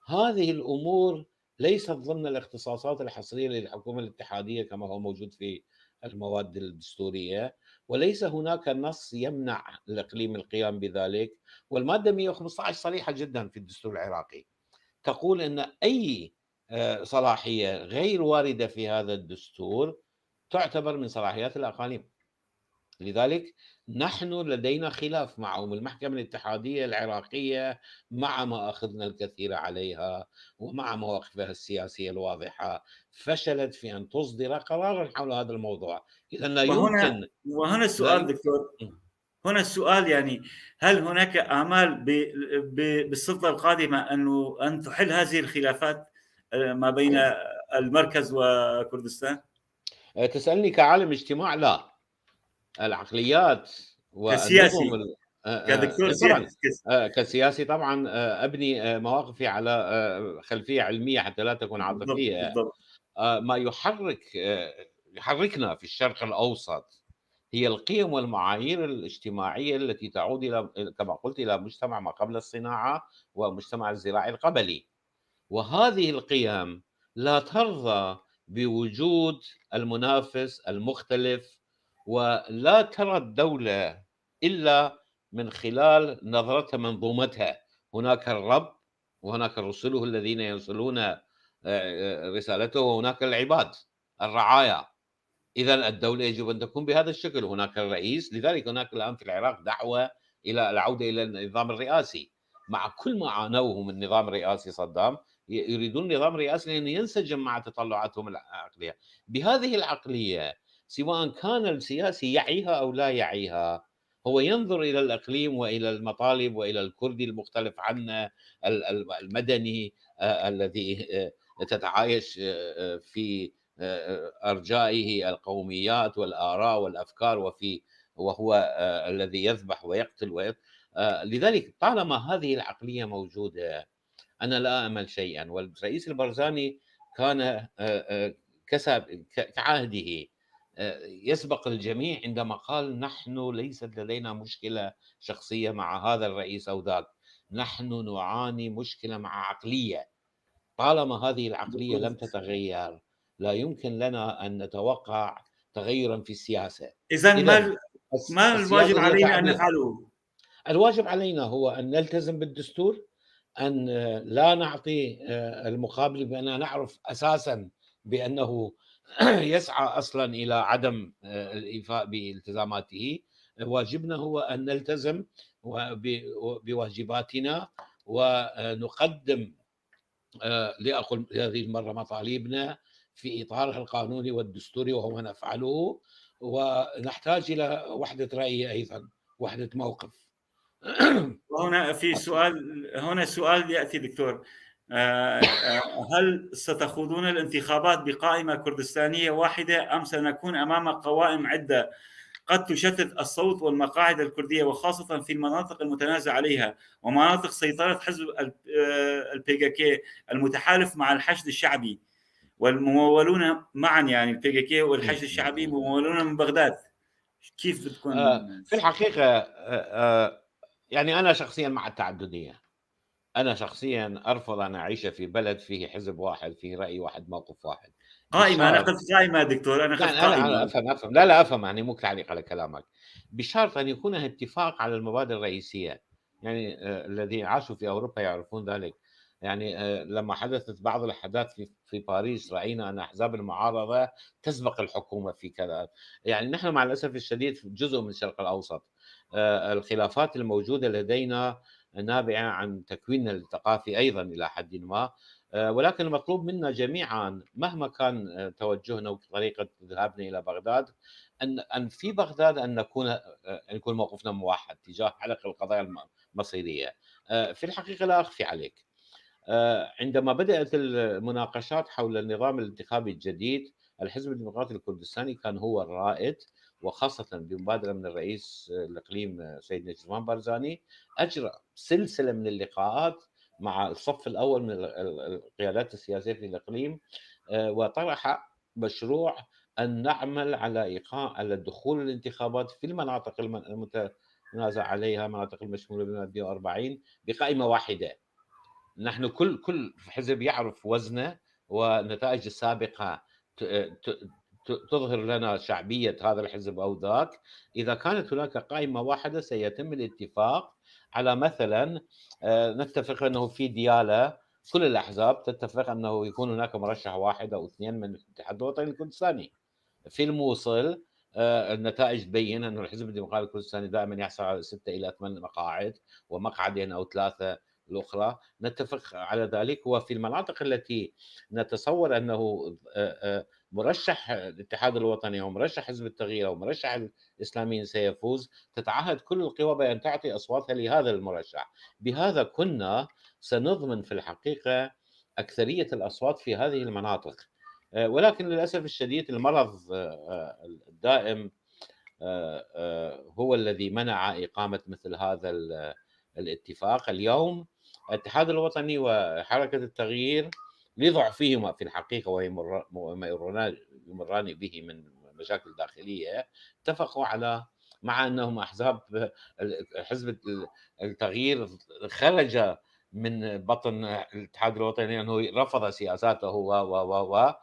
هذه الأمور ليست ضمن الاختصاصات الحصرية للحكومة الاتحادية كما هو موجود في المواد الدستورية، وليس هناك نص يمنع الإقليم القيام بذلك. والمادة 115 صريحة جدا في الدستور العراقي، تقول أن أي صلاحية غير واردة في هذا الدستور تعتبر من صلاحيات الأقاليم. لذلك نحن لدينا خلاف معهم. المحكمة الاتحادية العراقية مع ما أخذنا الكثير عليها ومع مواقفها السياسية الواضحة فشلت في أن تصدر قرارا حول هذا الموضوع. إذا لا يمكن. وهنا السؤال دكتور، هنا السؤال يعني هل هناك آمال بالسلطة القادمة أن تحل هذه الخلافات ما بين المركز وكردستان؟ تسألني كعالم اجتماع؟ لا، العقليات كسياسي، والنظم كدكتور طبعا سياسي. كسياسي طبعا ابني مواقفي على خلفيه علميه حتى لا تكون عاطفيه. بالضبط. ما يحركنا في الشرق الاوسط هي القيم والمعايير الاجتماعيه التي تعود الى كما قلت الى مجتمع ما قبل الصناعه ومجتمع الزراعي القبلي، وهذه القيم لا ترضى بوجود المنافس المختلف، ولا ترى الدولة إلا من خلال نظرتها منظومتها. هناك الرب وهناك رسله الذين يوصلون رسالته، وهناك العباد الرعايا. إذا الدولة يجب أن تكون بهذا الشكل. هناك الرئيس، لذلك هناك الآن في العراق دعوة إلى العودة إلى النظام الرئاسي مع كل ما عانوه من نظام رئاسي صدام. يريدون نظام رئاسي لأنه ينسجم مع تطلعاتهم العقلية. بهذه العقلية سواء كان السياسي يعيها أو لا يعيها، هو ينظر إلى الإقليم وإلى المطالب وإلى الكردي المختلف عنه، المدني الذي تتعايش في أرجائه القوميات والآراء والأفكار وهو الذي يذبح ويقتل لذلك طالما هذه العقلية موجودة أنا لا أمل شيئا. والرئيس البرزاني كان كعهده يسبق الجميع عندما قال نحن ليست لدينا مشكلة شخصية مع هذا الرئيس أو ذاك، نحن نعاني مشكلة مع عقلية. طالما هذه العقلية لم تتغير لا يمكن لنا أن نتوقع تغيرا في السياسة. إذن ما الواجب علينا أن نفعله؟ الواجب علينا هو أن نلتزم بالدستور، أن لا نعطي المقابل بأننا نعرف أساسا بأنه يسعى أصلا إلى عدم الإيفاء بالتزاماته. واجبنا هو أن نلتزم بواجباتنا ونقدم لأقول هذه المرة مطالبنا في إطارها القانوني والدستوري وهو ما نفعله، ونحتاج إلى وحدة رأي أيضا، وحدة موقف. وهنا في سؤال، هنا سؤال يأتي دكتور، هل ستخوضون الانتخابات بقائمة كردستانية واحدة أم سنكون أمام قوائم عدة قد تشتت الصوت والمقاعد الكردية، وخاصة في المناطق المتنازع عليها ومناطق سيطرة حزب البي كي كي المتحالف مع الحشد الشعبي، والممولون معا، يعني البي كي كي والحشد الشعبي ممولون من بغداد. كيف بتكون؟ في الحقيقة يعني أنا شخصيًا مع التعددية. أنا شخصيًا أرفض أن أعيش في بلد فيه حزب واحد، فيه رأي واحد، موقف واحد، قائمة، أنا بشرط قلت قائمة دكتور، أنا لا قلت أنا قائمة. أفهم، لا أفهم، يعني مو تعليق على كلامك، بشرط أن يكون اتفاق على المبادئ الرئيسية، يعني الذين عاشوا في أوروبا يعرفون ذلك، يعني لما حدثت بعض الأحداث في باريس رأينا أن أحزاب المعارضة تسبق الحكومة في كذا، يعني نحن مع الأسف الشديد جزء من الشرق الأوسط، الخلافات الموجودة لدينا نابعة عن تكويننا الثقافي أيضًا إلى حدٍ ما. ولكن المطلوب منا جميعًا مهما كان توجهنا وطريقة ذهابنا إلى بغداد، أن في بغداد أن يكون موقفنا موحد تجاه حلق القضايا المصيرية. في الحقيقة لا أخفي عليك، عندما بدأت المناقشات حول النظام الانتخابي الجديد، الحزب الديمقراطي الكردستاني كان هو الرائد، وخاصة بمبادرة من الرئيس الإقليم سيد نجمان بارزاني، أجرى سلسلة من اللقاءات مع الصف الأول من القيادات السياسية في الإقليم، وطرح مشروع أن نعمل على الدخول الانتخابات في المناطق المتنازع عليها، مناطق المشمولة بما 140 بقائمة واحدة. نحن كل حزب يعرف وزنه والنتائج السابقة ت ت ت تظهر لنا شعبية هذا الحزب أو ذاك. إذا كانت هناك قائمة واحدة سيتم الاتفاق على مثلًا نتفق أنه في ديالى كل الأحزاب تتفق أنه يكون هناك مرشح واحد أو 2 من الاتحاد الوطني الكردستاني. في الموصل النتائج تبين أنه الحزب الديمقراطي الكردستاني دائمًا يحصل على 6 إلى 8 مقاعد، ومقعدين أو 3 الأخرى، نتفق على ذلك. وفي المناطق التي نتصور أنه مرشح الاتحاد الوطني أو مرشح حزب التغيير أو مرشح الإسلاميين سيفوز، تتعهد كل القوى بأن تعطي أصواتها لهذا المرشح. بهذا كنا سنضمن في الحقيقة أكثرية الأصوات في هذه المناطق. ولكن للأسف الشديد المرض الدائم هو الذي منع إقامة مثل هذا الاتفاق. اليوم الاتحاد الوطني وحركة التغيير لضعفهما في الحقيقة وما يمران به من مشاكل داخلية، اتفقوا على، مع أنهم أحزاب حزب التغيير خرج من بطن الاتحاد الوطني لأنه رفض سياساته و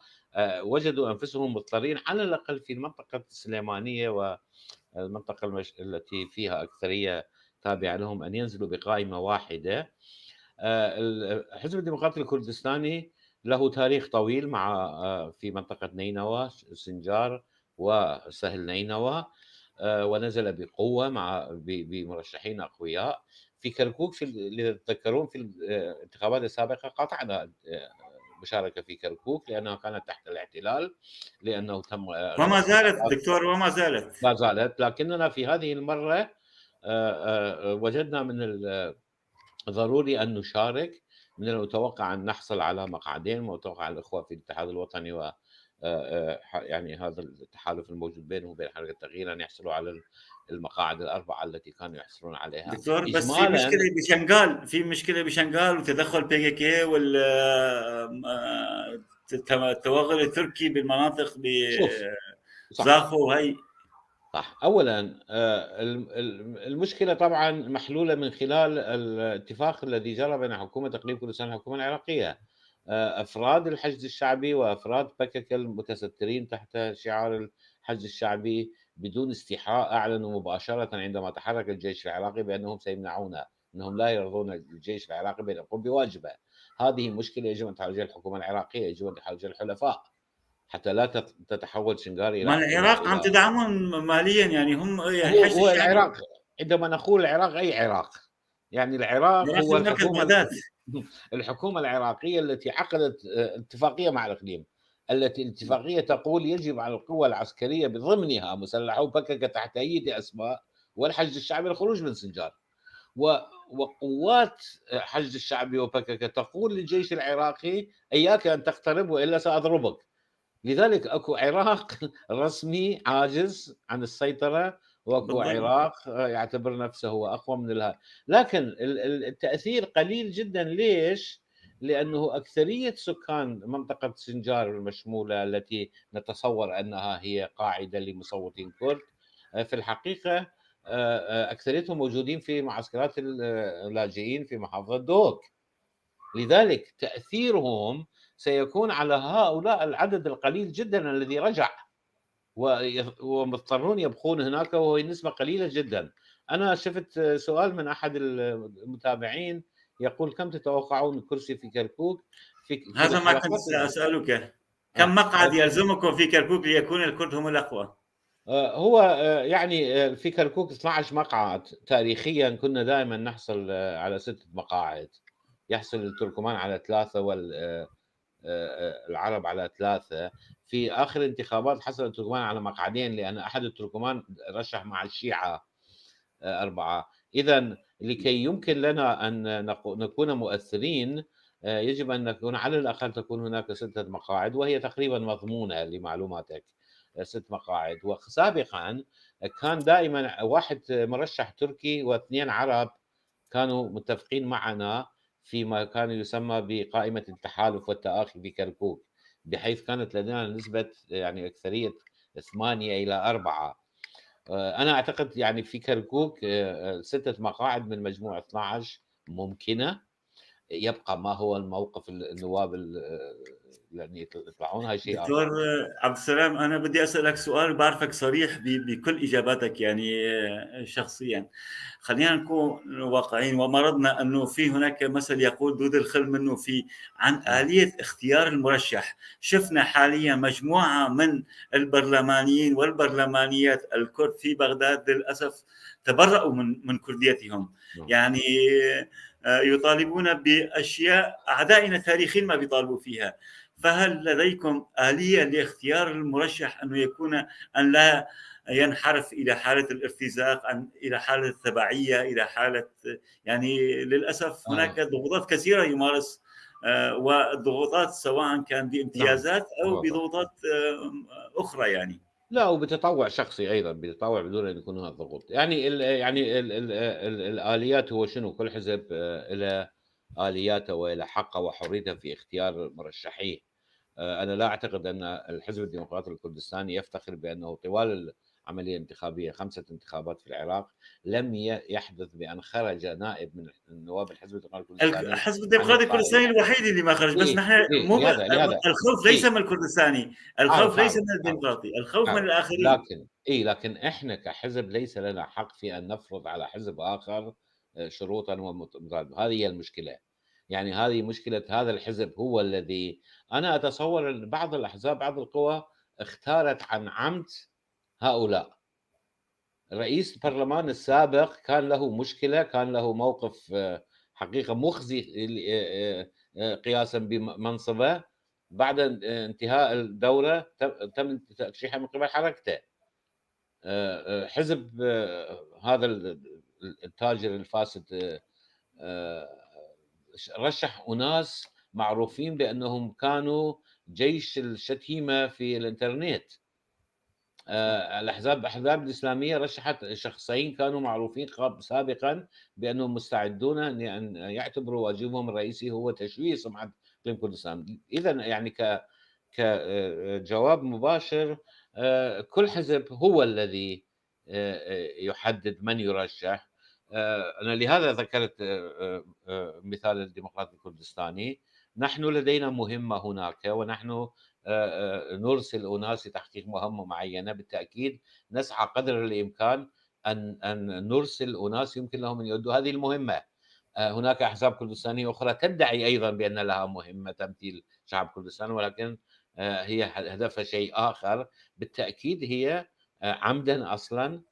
وجدوا أنفسهم مضطرين على الأقل في المنطقة السليمانية والمنطقة التي فيها أكثرية تابعة لهم أن ينزلوا بقائمة واحدة. الحزب الديمقراطي الكردستاني له تاريخ طويل مع في منطقة نينوى، سنجار وسهل نينوى، ونزل بقوة بمرشحين أقوياء. في كركوك اللي تتذكرون في الانتخابات السابقة قاطعنا مشاركة في كركوك لأنها كانت تحت الاحتلال، لأنه تم وما زالت دكتور، وما زالت. لا زالت، لكننا في هذه المرة وجدنا من ضروري أن نشارك. من المتوقع أن نحصل على مقعدين، متوقع الإخوة في الاتحاد الوطني و يعني هذا التحالف الموجود بينه وبين حركة التغيير أن يحصلوا على المقاعد الأربعة التي كانوا يحصلون عليها. دكتور بس في إجمالًا مشكلة بشنغال وتدخل بي كي كي والتوغل التركي بالمناطق شوف صح. بزاخو وهي. صح. أولًا المشكلة طبعًا محلولة من خلال الاتفاق الذي جرى بين حكومة إقليم كردستان والحكومة العراقية. أفراد الحشد الشعبي وأفراد PKK المتسترين تحت شعار الحشد الشعبي بدون استيحاء أعلنوا مباشرة عندما تحرك الجيش العراقي بأنهم سيمنعونه، أنهم لا يرضون الجيش العراقي بأن يقوم بواجبه. هذه مشكلة يجب أن تعالجها الحكومة العراقية، يجب أن تعالجها الحلفاء حتى لا تتحول شنغار ما العراق عم إلى تدعمهم ماليا، يعني هم يعني الحشد هو الشعبي. العراق. عندما نقول العراق أي عراق؟ يعني العراق العراق في هو مركز بغداد. الحكومة العراقية التي عقدت اتفاقية مع الإقليم، الاتفاقية تقول يجب على القوى العسكرية بضمنها مسلحو PKK تحت أيدي أسماء والحشد الشعبي الخروج من سنجار، وقوات حشد الشعبي وPKK تقول للجيش العراقي إياك أن تقترب وإلا سأضربك. لذلك أكو عراق رسمي عاجز عن السيطرة، وأكو بالضبط. عراق يعتبر نفسه هو أقوى من لكن التأثير قليل جدًا. ليش؟ لأنه أكثرية سكان منطقة سنجار المشمولة التي نتصور أنها هي قاعدة لمصوتين كرد، في الحقيقة أكثريتهم موجودين في معسكرات اللاجئين في محافظة دوك. لذلك تأثيرهم سيكون على هؤلاء العدد القليل جدًا الذي رجع، ومضطرون يبقون هناك، وهي نسبة قليلة جدًا. أنا شفت سؤال من أحد المتابعين يقول: "كم تتوقعون كرسي في كركوك؟" في هذا ما كنت الحلقات سأسألك، كم آه. مقعد يلزمكم في كركوك ليكون الكرد هم الأقوى؟ هو يعني في كركوك 12 مقعد. تاريخيًا كنا دائمًا نحصل على 6 مقاعد، يحصل التركمان على 3 العرب على 3. في آخر انتخابات حصل التركمان على مقعدين، لأن أحد التركمان رشح مع الشيعة 4. إذًا لكي يمكن لنا أن نكون مؤثرين، يجب أن نكون على الأقل تكون هناك 6 مقاعد، وهي تقريبًا مضمونة لمعلوماتك. 6 مقاعد. وسابقًا كان دائمًا 1 مرشح تركي و2 عرب كانوا متفقين معنا فيما كان يسمى بقائمة التحالف والتآخي في كركوك، بحيث كانت لدينا نسبة يعني أكثرية 8-4. أنا أعتقد يعني في كركوك 6 مقاعد من مجموع 12 ممكنة. يبقى ما هو الموقف النواب يعني يطلعون، هاي شيء دكتور آخر. عبد السلام، أنا بدي أسألك سؤال بعرفك صريح بكل إجاباتك يعني شخصيا. خلينا نكون واقعيين، ومرضنا أنه في هناك مثل يقول دود الخل منه في عن إمم. آلية اختيار المرشح. شفنا حاليا مجموعة من البرلمانيين والبرلمانيات الكرد في بغداد للأسف تبرأوا من كرديتهم، نعم. يعني يطالبون بأشياء أعدائنا التاريخيين ما بيطالبوا فيها. فهل لديكم آلية لاختيار المرشح أنه يكون أن لا ينحرف إلى حالة الارتزاق، إلى حالة التبعية، إلى حالة يعني للأسف آه. هناك ضغوطات كثيرة يمارس، والضغوطات سواء كان نعم. بامتيازات أو واضح. بضغوطات أخرى يعني. لا، وبتطوع شخصي أيضًا، بتطوع بدون أن يكون هناك ضغوط. يعني يعني الآليات هو شنو؟ كل حزب إله آلياته وإله حقه وحريته في اختيار مرشحيه. أنا لا أعتقد أن الحزب الديمقراطي الكردستاني يفتخر بأنه طوال العملية الانتخابية 5 انتخابات في العراق لم يحدث بأن خرج نائب من نواب الحزب الديمقراطي الكردستاني الحزب عن الديمقراطي القائمة. الكردستاني الوحيد اللي ما خرج، بس إيه، نحن إيه، مو لهذا الخوف ليس إيه، من الكردستاني، الخوف أعرف، ليس أعرف، من أعرف، الديمقراطي، الخوف من أعرف. الآخرين. لكن إحنا كحزب ليس لنا حق في أن نفرض على حزب آخر شروطًا هذه هي المشكلة. يعني هذه مشكلة هذا الحزب هو الذي أنا أتصور أن بعض الأحزاب، بعض القوى اختارت عن عمد هؤلاء. رئيس البرلمان السابق كان له مشكلة، كان له موقف حقيقة مخزي قياسًا بمنصبه. بعد انتهاء الدورة تم ترشيحه من قبل حركته. حزب هذا التاجر الفاسد رشح أناس معروفين بأنهم كانوا جيش الشتيمة في الإنترنت. الأحزاب الإسلامية رشحت شخصين كانوا معروفين سابقًا بأنهم مستعدون أن يعتبروا واجبهم الرئيسي هو تشويه سمعة إقليم كردستان. إذًا يعني جواب مباشر، كل حزب هو الذي يحدد من يرشح. أنا لهذا ذكرت مثال الديمقراطي الكردستاني. نحن لدينا مهمة هناك، ونحن نرسل أناس لتحقيق مهمة معينة. بالتأكيد نسعى قدر الإمكان أن نرسل أناس يمكن لهم أن يؤدوا هذه المهمة. هناك أحزاب كردستانية أخرى تدعي أيضًا بأن لها مهمة تمثيل شعب كردستان، ولكن هي هدفها شيء آخر. بالتأكيد هي عمدًا أصلًا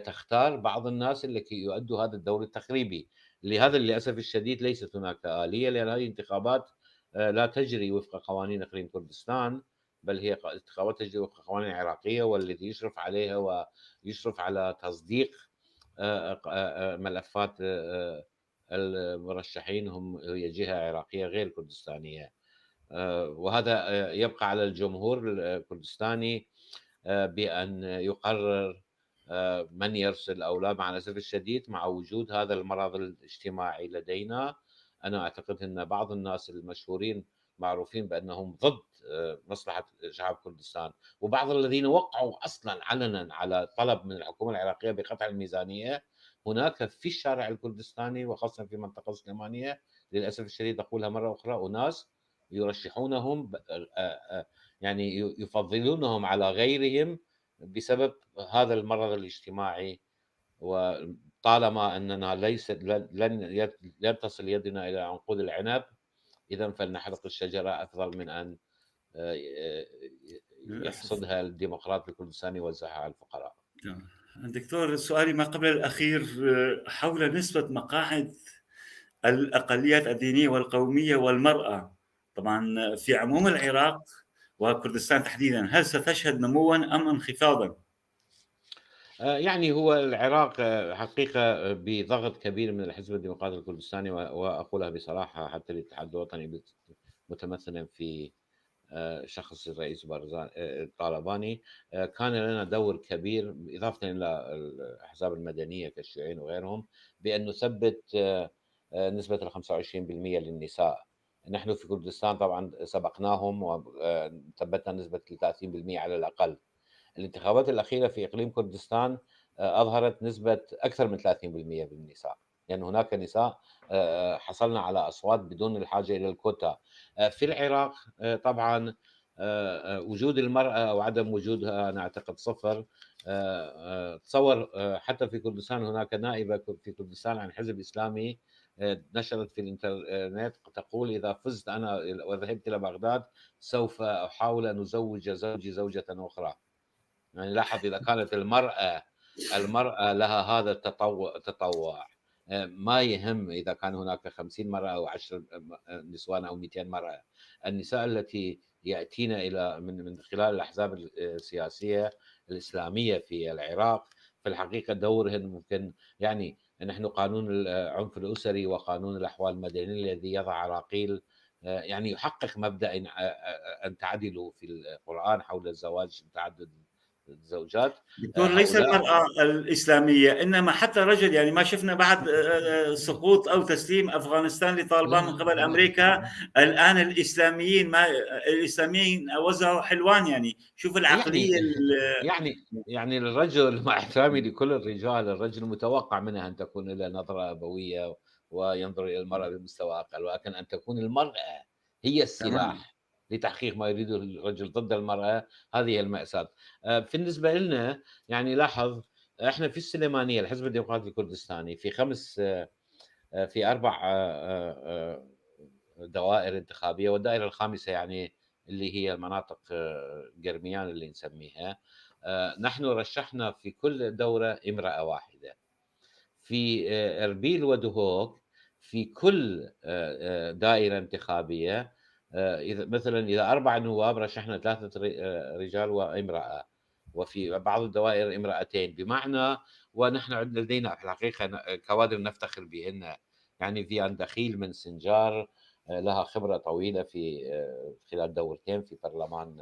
تختار بعض الناس لكي يؤدوا هذا الدور التخريبي. لهذا للأسف الشديد ليست هناك آلية، لأن هذه الانتخابات لا تجري وفق قوانين إقليم كردستان، بل هي انتخابات تجري وفق قوانين عراقية، والذي يشرف عليها ويشرف على تصديق ملفات المرشحين هي جهة عراقية غير كردستانية. وهذا يبقى على الجمهور الكردستاني بأن يقرر من يرسل أو لا. مع الأسف الشديد مع وجود هذا المرض الاجتماعي لدينا، أنا أعتقد أن بعض الناس المشهورين معروفين بأنهم ضد مصلحة شعب كردستان، وبعض الذين وقعوا أصلا علنا على طلب من الحكومة العراقية بقطع الميزانية هناك في الشارع الكردستاني وخاصة في منطقة سليمانية. للأسف الشديد أقولها مرة أخرى، أناس يرشحونهم يعني يفضلونهم على غيرهم بسبب هذا المرض الاجتماعي. وطالما أننا لن تصل يدنا إلى عنقود العنب، إذا فلنحرق الشجرة أفضل من أن للأسف. يحصدها الديمقراط الكردستاني ويوزعها على الفقراء. دكتور، سؤالي ما قبل الأخير حول نسبة مقاعد الأقليات الدينية والقومية والمرأة طبعا في عموم العراق وكردستان تحديدا، هل ستشهد نموا أم انخفاضا؟ يعني هو العراق حقيقة بضغط كبير من الحزب الديمقراطي الكردستاني، وأقولها بصراحة حتى الاتحاد الوطني متمثلا في شخص الرئيس بارزان الطالباني، كان لنا دور كبير إضافة إلى الأحزاب المدنية كالشيوعيين وغيرهم بأن نثبت نسبة 25% للنساء. نحن في كردستان طبعا سبقناهم وثبتنا نسبة 30% على الأقل. الانتخابات الأخيرة في إقليم كردستان أظهرت نسبة أكثر من 30% بالنساء، لأن هناك نساء حصلنا على أصوات بدون الحاجة إلى الكوتا. في العراق طبعا وجود المرأة أو عدم وجودها أنا أعتقد صفر. تصور حتى في كردستان هناك نائبة في كردستان عن حزب إسلامي نشرت في الإنترنت تقول: إذا فزت أنا وذهبت إلى بغداد سوف أحاول أن أزوج زوجي زوجة أخرى. يعني لاحظ إذا كانت المرأة لها هذا التطوع، ما يهم إذا كان هناك 50 مرأة أو 10 نسوان أو 200 مرأة. النساء التي يأتين من خلال الأحزاب السياسية الإسلامية في العراق في الحقيقة دورهن ممكن، يعني نحن قانون العنف الأسري وقانون الأحوال المدنية الذي يضع عراقيل يعني يحقق مبدأ أن تعدلوا في القرآن حول الزواج تعدد الزوجات. دكتور، ليس هؤلاء المرأة الإسلامية إنما حتى الرجل، يعني ما شفنا بعد سقوط أو تسليم أفغانستان لطالبان من قبل أمريكا، الآن الإسلاميين وزعوا حلوان، يعني شوف يعني العقلية يعني الرجل مع احترامي لكل الرجال، الرجل متوقع منه أن تكون له نظرة أبوية وينظر إلى المرأة بمستوى أقل، ولكن أن تكون المرأة هي تمام. السلاح لتحقيق ما يريده الرجل ضد المرأة، هذه المأساة. بالنسبة لنا يعني لاحظ إحنا في السليمانية الحزب الديمقراطي الكردستاني في 4 دوائر انتخابية، والدائرة الخامسة يعني اللي هي مناطق قرميان اللي نسميها. نحن رشحنا في كل دورة امرأة واحدة. في إربيل ودهوك في كل دائرة انتخابية إذا 4 نواب رشحنا 3 رجال وامرأة، وفي بعض الدوائر امرأتين، بمعنى ونحن لدينا في الحقيقة كوادر نفتخر بهن. يعني في دخيل من سنجار لها خبرة طويلة في خلال دورتين في برلمان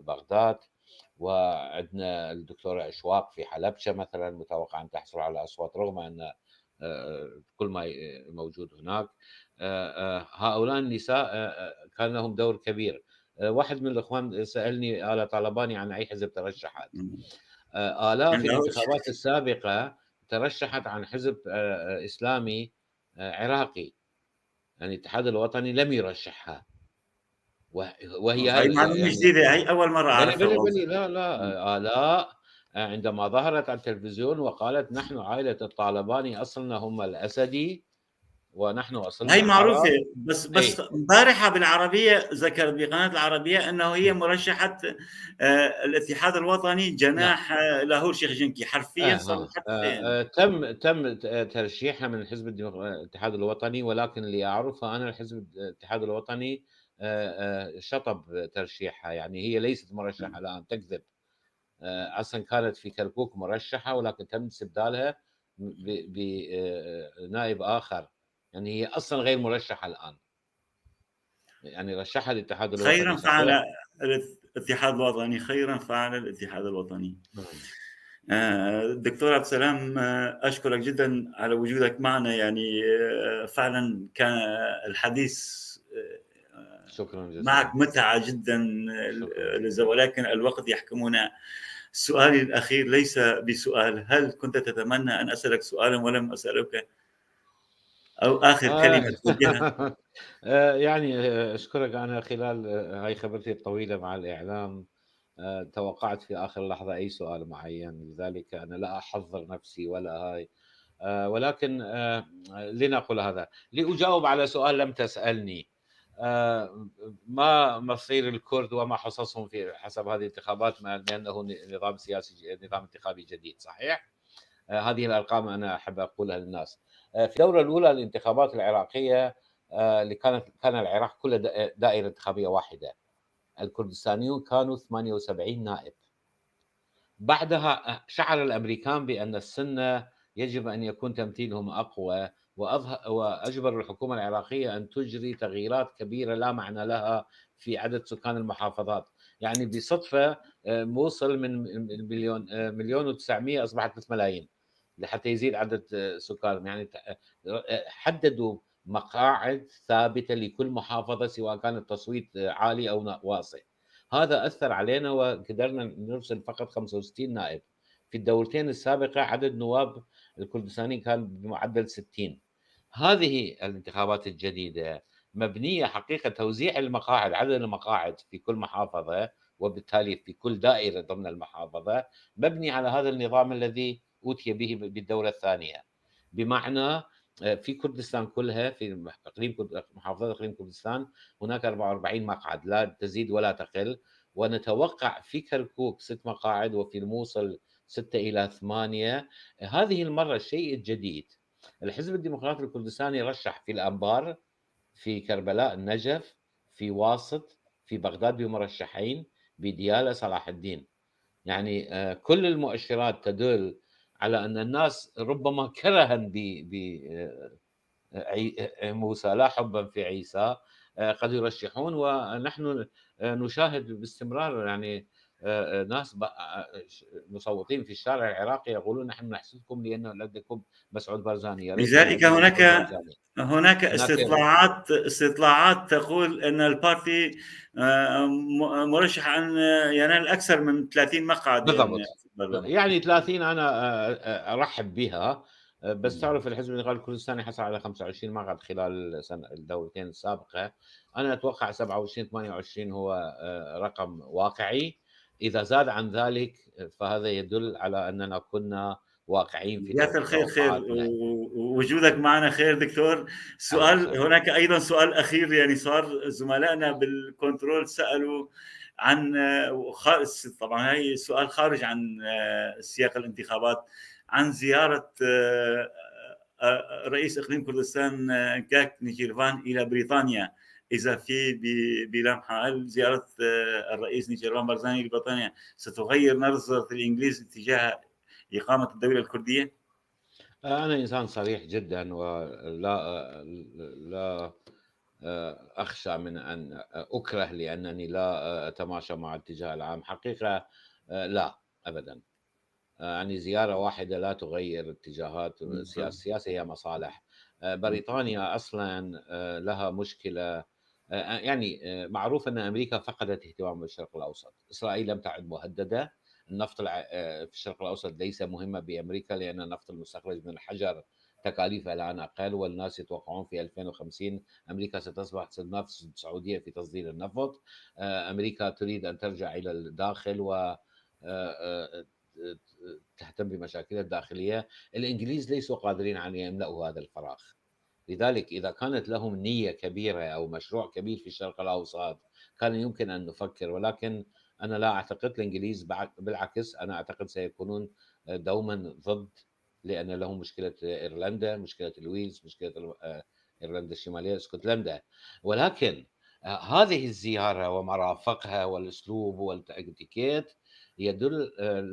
بغداد، وعندنا الدكتورة أشواق في حلبشة مثلا متوقع أن تحصل على أصوات رغم أن كل ما موجود هناك. هؤلاء النساء كان لهم دور كبير. واحد من الإخوان سألني آلاء طالباني عن أي حزب ترشحت. آلاء في الانتخابات السابقة ترشحت عن حزب إسلامي عراقي، يعني الاتحاد الوطني لم يرشحها، وهي هاي معلومة يعني جديدة، هاي أول مرة أعرفها والله. لا آلاء عندما ظهرت على التلفزيون وقالت: نحن عائلة الطالباني أصلنا هم الأسدي ونحن هاي أصلنا معروفة، عرب. بس إيه امبارحة بالعربية ذكرت بقناة العربية أنه هي مرشحة الاتحاد الوطني لا جناح لاهور شيخ جنكي، حرفيا صرحت فين. تم ترشيحها من حزب الاتحاد الوطني، ولكن اللي أعرفه أنا الحزب الاتحاد الوطني شطب ترشيحها، يعني هي ليست مرشحة الآن، تكذب. اصلا كانت في كركوك مرشحه ولكن تم استبدالها بنائب اخر، يعني هي اصلا غير مرشحه الان. يعني رشحها الاتحاد خيرًا الوطني صحيح؟ فعل الاتحاد الوطني، خيرًا فعل الاتحاد الوطني. نعم، دكتور عبد السلام، أشكرك جدًا على وجودك معنا، يعني فعلًا كان الحديث شكرًا معك جزيلًا، متعة جدًا شكرًا جزيلًا. ولكن الوقت يحكمنا. سؤالي الأخير ليس بسؤال، هل كنت تتمنى أن أسألك سؤالًا ولم أسألك، أو آخر آآ كلمة توجهها؟ يعني أشكرك. أنا خلال هاي خبرتي الطويلة مع الإعلام توقعت في آخر لحظة أي سؤال معين، لذلك أنا لا أحضّر نفسي ولا هاي. ولكن لنقل هذا، لأجاوب على سؤال لم تسألني. ما مصير الكرد وما حصصهم في حسب هذه الانتخابات، لأنه نظام سياسي، نظام انتخابي جديد، صحيح؟ هذه الأرقام أنا أحب أقولها للناس. في الدورة الأولى الانتخابات العراقية، اللي كان العراق كله دائرة انتخابية واحدة، الكردستانيون كانوا 78 نائب. بعدها شعر الأمريكان بأن السنة يجب أن يكون تمثيلهم أقوى، وأجبروا الحكومة العراقية أن تجري تغييرات كبيرة لا معنى لها في عدد سكان المحافظات. يعني بصدفة وصل من مليون، مليون و900 أصبحت 3 ملايين لحتى يزيد عدد سكانهم. يعني حددوا مقاعد ثابتة لكل محافظة سواء كان التصويت عالي أو واطي. هذا أثّر علينا وقدرنا نرسل فقط 65 نائب. في الدورتين السابقة عدد نواب الكردستانيين كان بمعدل 60. هذه الانتخابات الجديدة مبنية حقيقة توزيع المقاعد، عدد المقاعد في كل محافظة وبالتالي في كل دائرة ضمن المحافظة، مبني على هذا النظام الذي أُوتي به بالدورة الثانية. بمعنى في كردستان كلها، في محافظات إقليم كردستان هناك 44 مقعد لا تزيد ولا تقل، ونتوقع في كركوك 6 مقاعد وفي الموصل 6 إلى 8. هذه المرة الشيء الجديد، الحزب الديمقراطي الكردستاني رشح في الأنبار، في كربلاء، النجف، في واسط، في بغداد بمرشحين، بديالى، صلاح الدين. يعني كل المؤشرات تدل على أن الناس ربما كرهًا ب ب موسى لا حبًا في عيسى قد يرشحون. ونحن نشاهد باستمرار يعني ناس مصوتين في الشارع العراقي يقولون نحن نحسدكم لأن لديكم مسعود بارزاني، يا ريت كان لذلك عندنا مسعود بارزاني. هناك هناك استطلاعات تقول أن البارتي مرشح أن ينال أكثر من 30 مقعد يعني بالضبط. في البرلمان. يعني 30 أنا أرحّب بها. بس إمم. تعرف الحزب النضال الكردستاني حصل على 25 مقعد خلال الدورتين السابقة. أنا أتوقع 27، 28 هو رقم واقعي. إذا زاد عن ذلك فهذا يدل على أننا كنا واقعيين في جزاك الخير خير، توقعاتنا. ووجودك معنا خير دكتور. أهلًا سؤال، وسهلًا. هناك أيضًا سؤال أخير، يعني صار زملائنا بالكنترول سألوا عن طبعًا هي سؤال خارج عن سياق الانتخابات، عن زيارة رئيس إقليم كردستان كاك نيشيرفان إلى بريطانيا، إذا في بلمحة، هل زيارة الرئيس نيشيرفان بارزاني لبريطانيا ستغير نظرة الإنجليز تجاه إقامة الدولة الكردية؟ أنا إنسان صريح جدًا ولا لا أخشى من أن أُكره لأنني لا أتماشى مع الاتجاه العام. حقيقة لا أبدًا. يعني زيارة واحدة لا تغيّر اتجاهات السياسة هي مصالح. بريطانيا أصلًا لها مشكلة. يعني معروف أن أمريكا فقدت اهتمامها بالشرق الأوسط، إسرائيل لم تعد مهددة. النفط في الشرق الأوسط ليس مهمًا بأمريكا لأن النفط المستخرج من الحجر تكاليفه الآن أقل، والناس يتوقعون في 2050 أمريكا ستنافس السعودية في تصدير النفط. أمريكا تريد أن ترجع إلى الداخل و آآ تهتم بمشاكلها الداخلية. الإنجليز ليسوا قادرين على أن يملأوا هذا الفراغ. لذلك إذا كانت لهم نية كبيرة أو مشروع كبير في الشرق الأوسط كان يمكن أن نفكر، ولكن أنا لا أعتقد. الإنجليز بالعكس أنا أعتقد سيكونون دوما ضد، لأن لهم مشكلة إيرلندا، مشكلة الويلز، مشكلة إيرلندا الشمالية، اسكتلندا. ولكن هذه الزيارة وما رافقها والأسلوب والاتيكيت يدل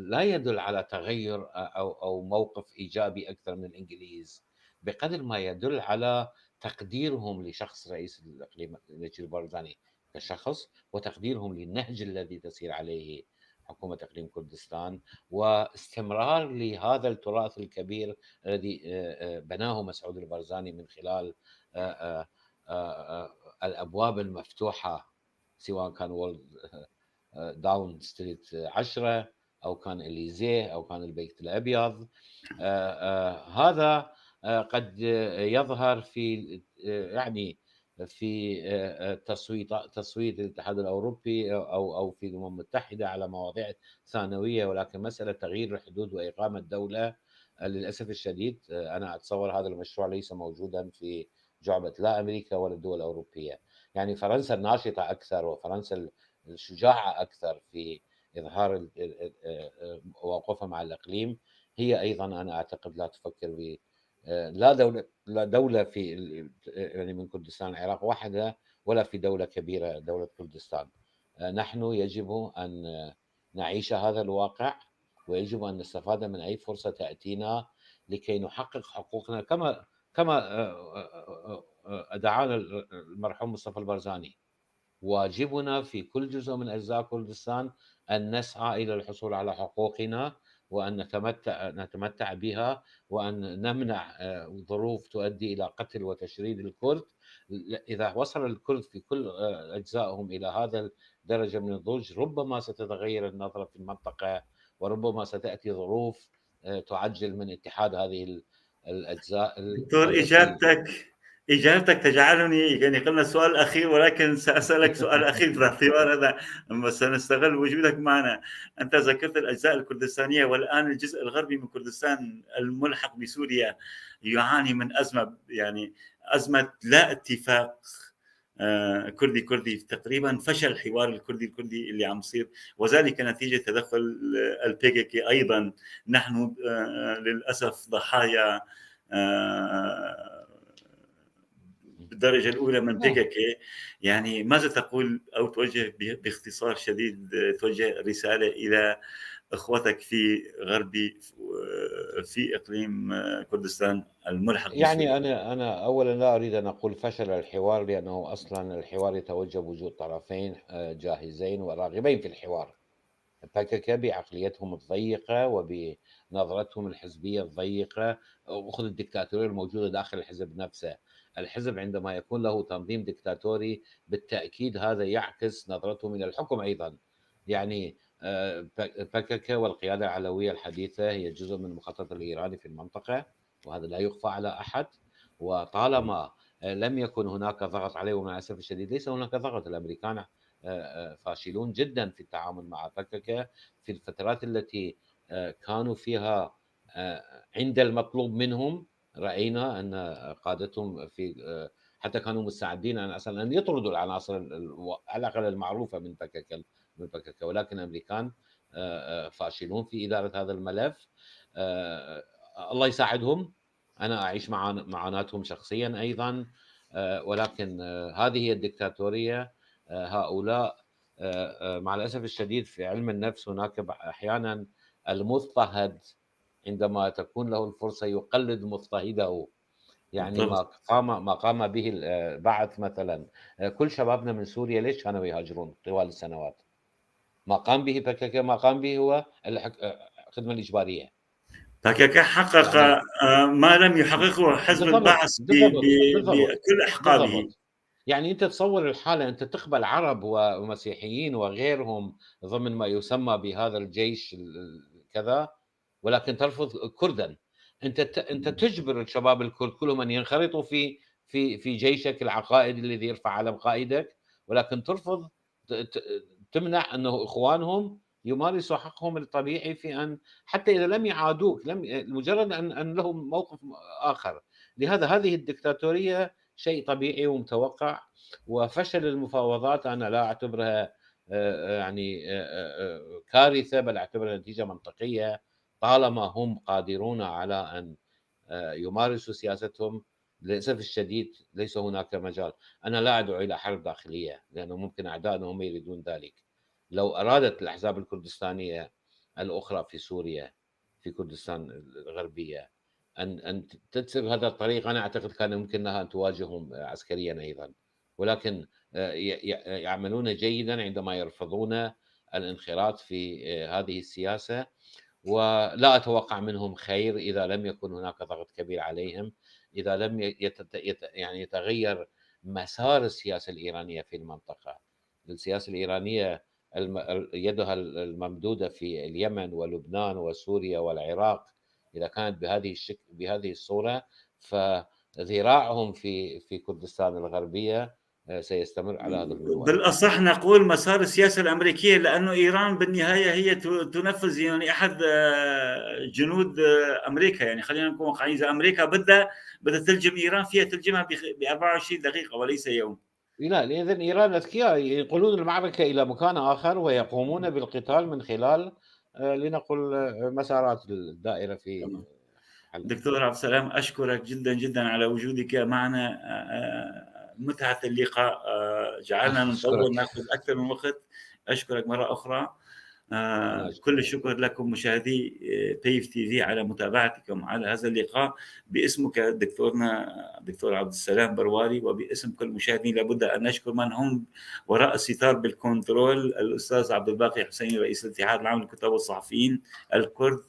لا يدل على تغير أو موقف إيجابي أكثر من الإنجليز، بقدر ما يدل على تقديرهم لشخص رئيس الإقليم نجيب بارزاني كشخص، وتقديرهم للنهج الذي تسير عليه حكومة إقليم كردستان، واستمرار لهذا التراث الكبير الذي بناه مسعود البارزاني من خلال الأبواب المفتوحة، سواء كان داون ستريت 10 أو كان إليزيه أو كان البيت الأبيض. هذا قد يظهر في يعني في تصويت الاتحاد الأوروبي أو في الأمم المتحدة على مواضيع ثانوية، ولكن مسألة تغيير الحدود وإقامة دولة للأسف الشديد أنا أتصور هذا المشروع ليس موجودا في جعبة لا أمريكا ولا الدول الأوروبية. يعني فرنسا الناشطة أكثر وفرنسا الشجاعة أكثر في إظهار مواقفها مع الإقليم، هي أيضا أنا أعتقد لا تفكر ب لا دولة في يعني من كردستان العراق وحدها، ولا في دولة كبيرة دولة كردستان. نحن يجب أن نعيش هذا الواقع، ويجب أن نستفاد من أي فرصة تأتينا لكي نحقق حقوقنا كما أدعانا المرحوم مصطفى البرزاني. واجبنا في كل جزء من أجزاء كردستان أن نسعى إلى الحصول على حقوقنا، وأن نتمتع بها، وأن نمنع ظروف تؤدي إلى قتل وتشريد الكرد. إذا وصل الكرد في كل أجزائهم إلى هذا الدرجة من الضج، ربما ستتغير النظرة في المنطقة، وربما ستأتي ظروف تعجل من اتحاد هذه الأجزاء دكتور، التي إجابتك تجعلني، يعني قلنا السؤال الأخير، ولكن سأسألك سؤال أخير باعتبار هذا سنستغل وجودك معنا. أنت ذكرت الأجزاء الكردستانية، والآن الجزء الغربي من كردستان الملحق بسوريا يعاني من أزمة، يعني أزمة لا اتفاق كردي تقريبا، فشل الحوار الكردي اللي عم يصير، وذلك نتيجة تدخل البي كي كي. أيضا نحن للأسف ضحايا بالدرجة الأولى من بي كي كي. يعني ماذا تقول أو توجه باختصار شديد، توجه رسالة إلى إخوتك في غربي في إقليم كردستان الملحق يعني بسوريا؟ أنا أولًا لا أريد أن أقول فشل الحوار، لأنه أصلًا الحوار يتوجب وجود طرفين جاهزين وراغبين في الحوار. PKK بعقليتهم الضيقة وبنظرتهم الحزبية الضيقة، وخذ الدكتاتورية الموجودة داخل الحزب نفسه. الحزب عندما يكون له تنظيم دكتاتوري بالتأكيد هذا يعكس نظرته من الحكم أيضًا. يعني PKK والقيادة العلوية الحديثة هي جزء من المخطط الإيراني في المنطقة، وهذا لا يخفى على أحد. وطالما لم يكن هناك ضغط عليه، ومع الأسف الشديد ليس هناك ضغط، الأمريكان فاشلون جدا في التعامل مع PKK في الفترات التي كانوا فيها عند المطلوب منهم. رأينا أن قادتهم في حتى كانوا مستعدين أن يطردوا العناصر على الأقل المعروفة من PKK، ولكن الأمريكان فاشلون في إدارة هذا الملف. الله يساعدهم، أنا أعيش معاناتهم شخصيا أيضا. ولكن هذه هي الدكتاتورية. هؤلاء مع الأسف الشديد في علم النفس هناك أحيانا المضطهد عندما تكون له الفرصة يقلد مضطهده. يعني بالضبط. ما قام به البعث مثلا، كل شبابنا من سوريا ليش كانوا يهاجرون طوال السنوات؟ ما قام به PKK، ما قام به هو الخدمة الإجبارية. PKK حقق يعني ما لم يحققه حزب بالضبط، البعث بالضبط، بالضبط، بكل إحقابه. بالضبط. يعني أنت تصور الحالة، أنت تقبل عرب ومسيحيين وغيرهم ضمن ما يسمى بهذا الجيش كذا، ولكن ترفض كردا. أنت تجبر الشباب الكرد كلهم أن ينخرطوا في جيشك العقائدي الذي يرفع علم قائدك، ولكن ترفض تمنع أنه إخوانهم يمارسوا حقهم الطبيعي في أن حتى إذا لم يعادوك، مجرد أن لهم موقف آخر. لهذا هذه الدكتاتورية شيء طبيعي ومتوقع. وفشل المفاوضات أنا لا أعتبرها يعني كارثة، بل أعتبرها نتيجة منطقية. طالما هم قادرون على أن يمارسوا سياستهم، للأسف الشديد ليس هناك مجال. أنا لا أدعو إلى حرب داخلية، لأنه ممكن أعدائنا هم يريدون ذلك. لو أرادت الأحزاب الكردستانية الأخرى في سوريا، في كردستان الغربية، أن تتسم هذا الطريق. أنا أعتقد كان يمكنها أن تواجههم عسكريًا أيضًا، ولكن يعملون جيدًا عندما يرفضون الانخراط في هذه السياسة، ولا أتوقع منهم خير إذا لم يكن هناك ضغط كبير عليهم، إذا لم يعني يتغير مسار السياسة الإيرانية في المنطقة. السياسة الإيرانية يدها الممدودة في اليمن ولبنان وسوريا والعراق، إذا كانت بهذه الصورة، فذراعهم في كردستان الغربية سيستمر على هذا المنوال. بالأصح نقول مسار السياسة الأمريكية، لأنه إيران بالنهاية هي تنفذ يعني أحد جنود أمريكا. يعني خلينا نكون واقعيين، إذا أمريكا بدها تلجم إيران فيها تلجمها ب 24 دقيقة وليس يوم. لا، إذن إيران أذكياء ينقلون المعركة إلى مكان آخر ويقومون بالقتال من خلال لنقل مسارات الدائرة في حلب. دكتور عبد السلام، أشكرك جدا جدا على وجودك معنا. متعة اللقاء جعلنا نطول نأخذ أكثر من وقت. أشكرك مرة أخرى. كل الشكر لكم مشاهدي بيف تي في على متابعتكم على هذا اللقاء. باسمك دكتورنا دكتور عبد السلام برواري، وباسم كل المشاهدين لابد أن نشكر من هم وراء الستار بالكنترول: الأستاذ عبد الباقي حسيني رئيس الاتحاد العام للكتاب والصحفيين الكرد،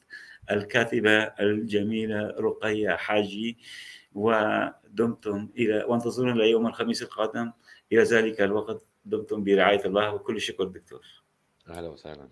الكاتبة الجميلة رقية حاجي، ودمتم وانتظرونا ليوم الخميس القادم. إلى ذلك الوقت دمتم برعاية الله، وكل الشكر دكتور. أهلا وسهلا.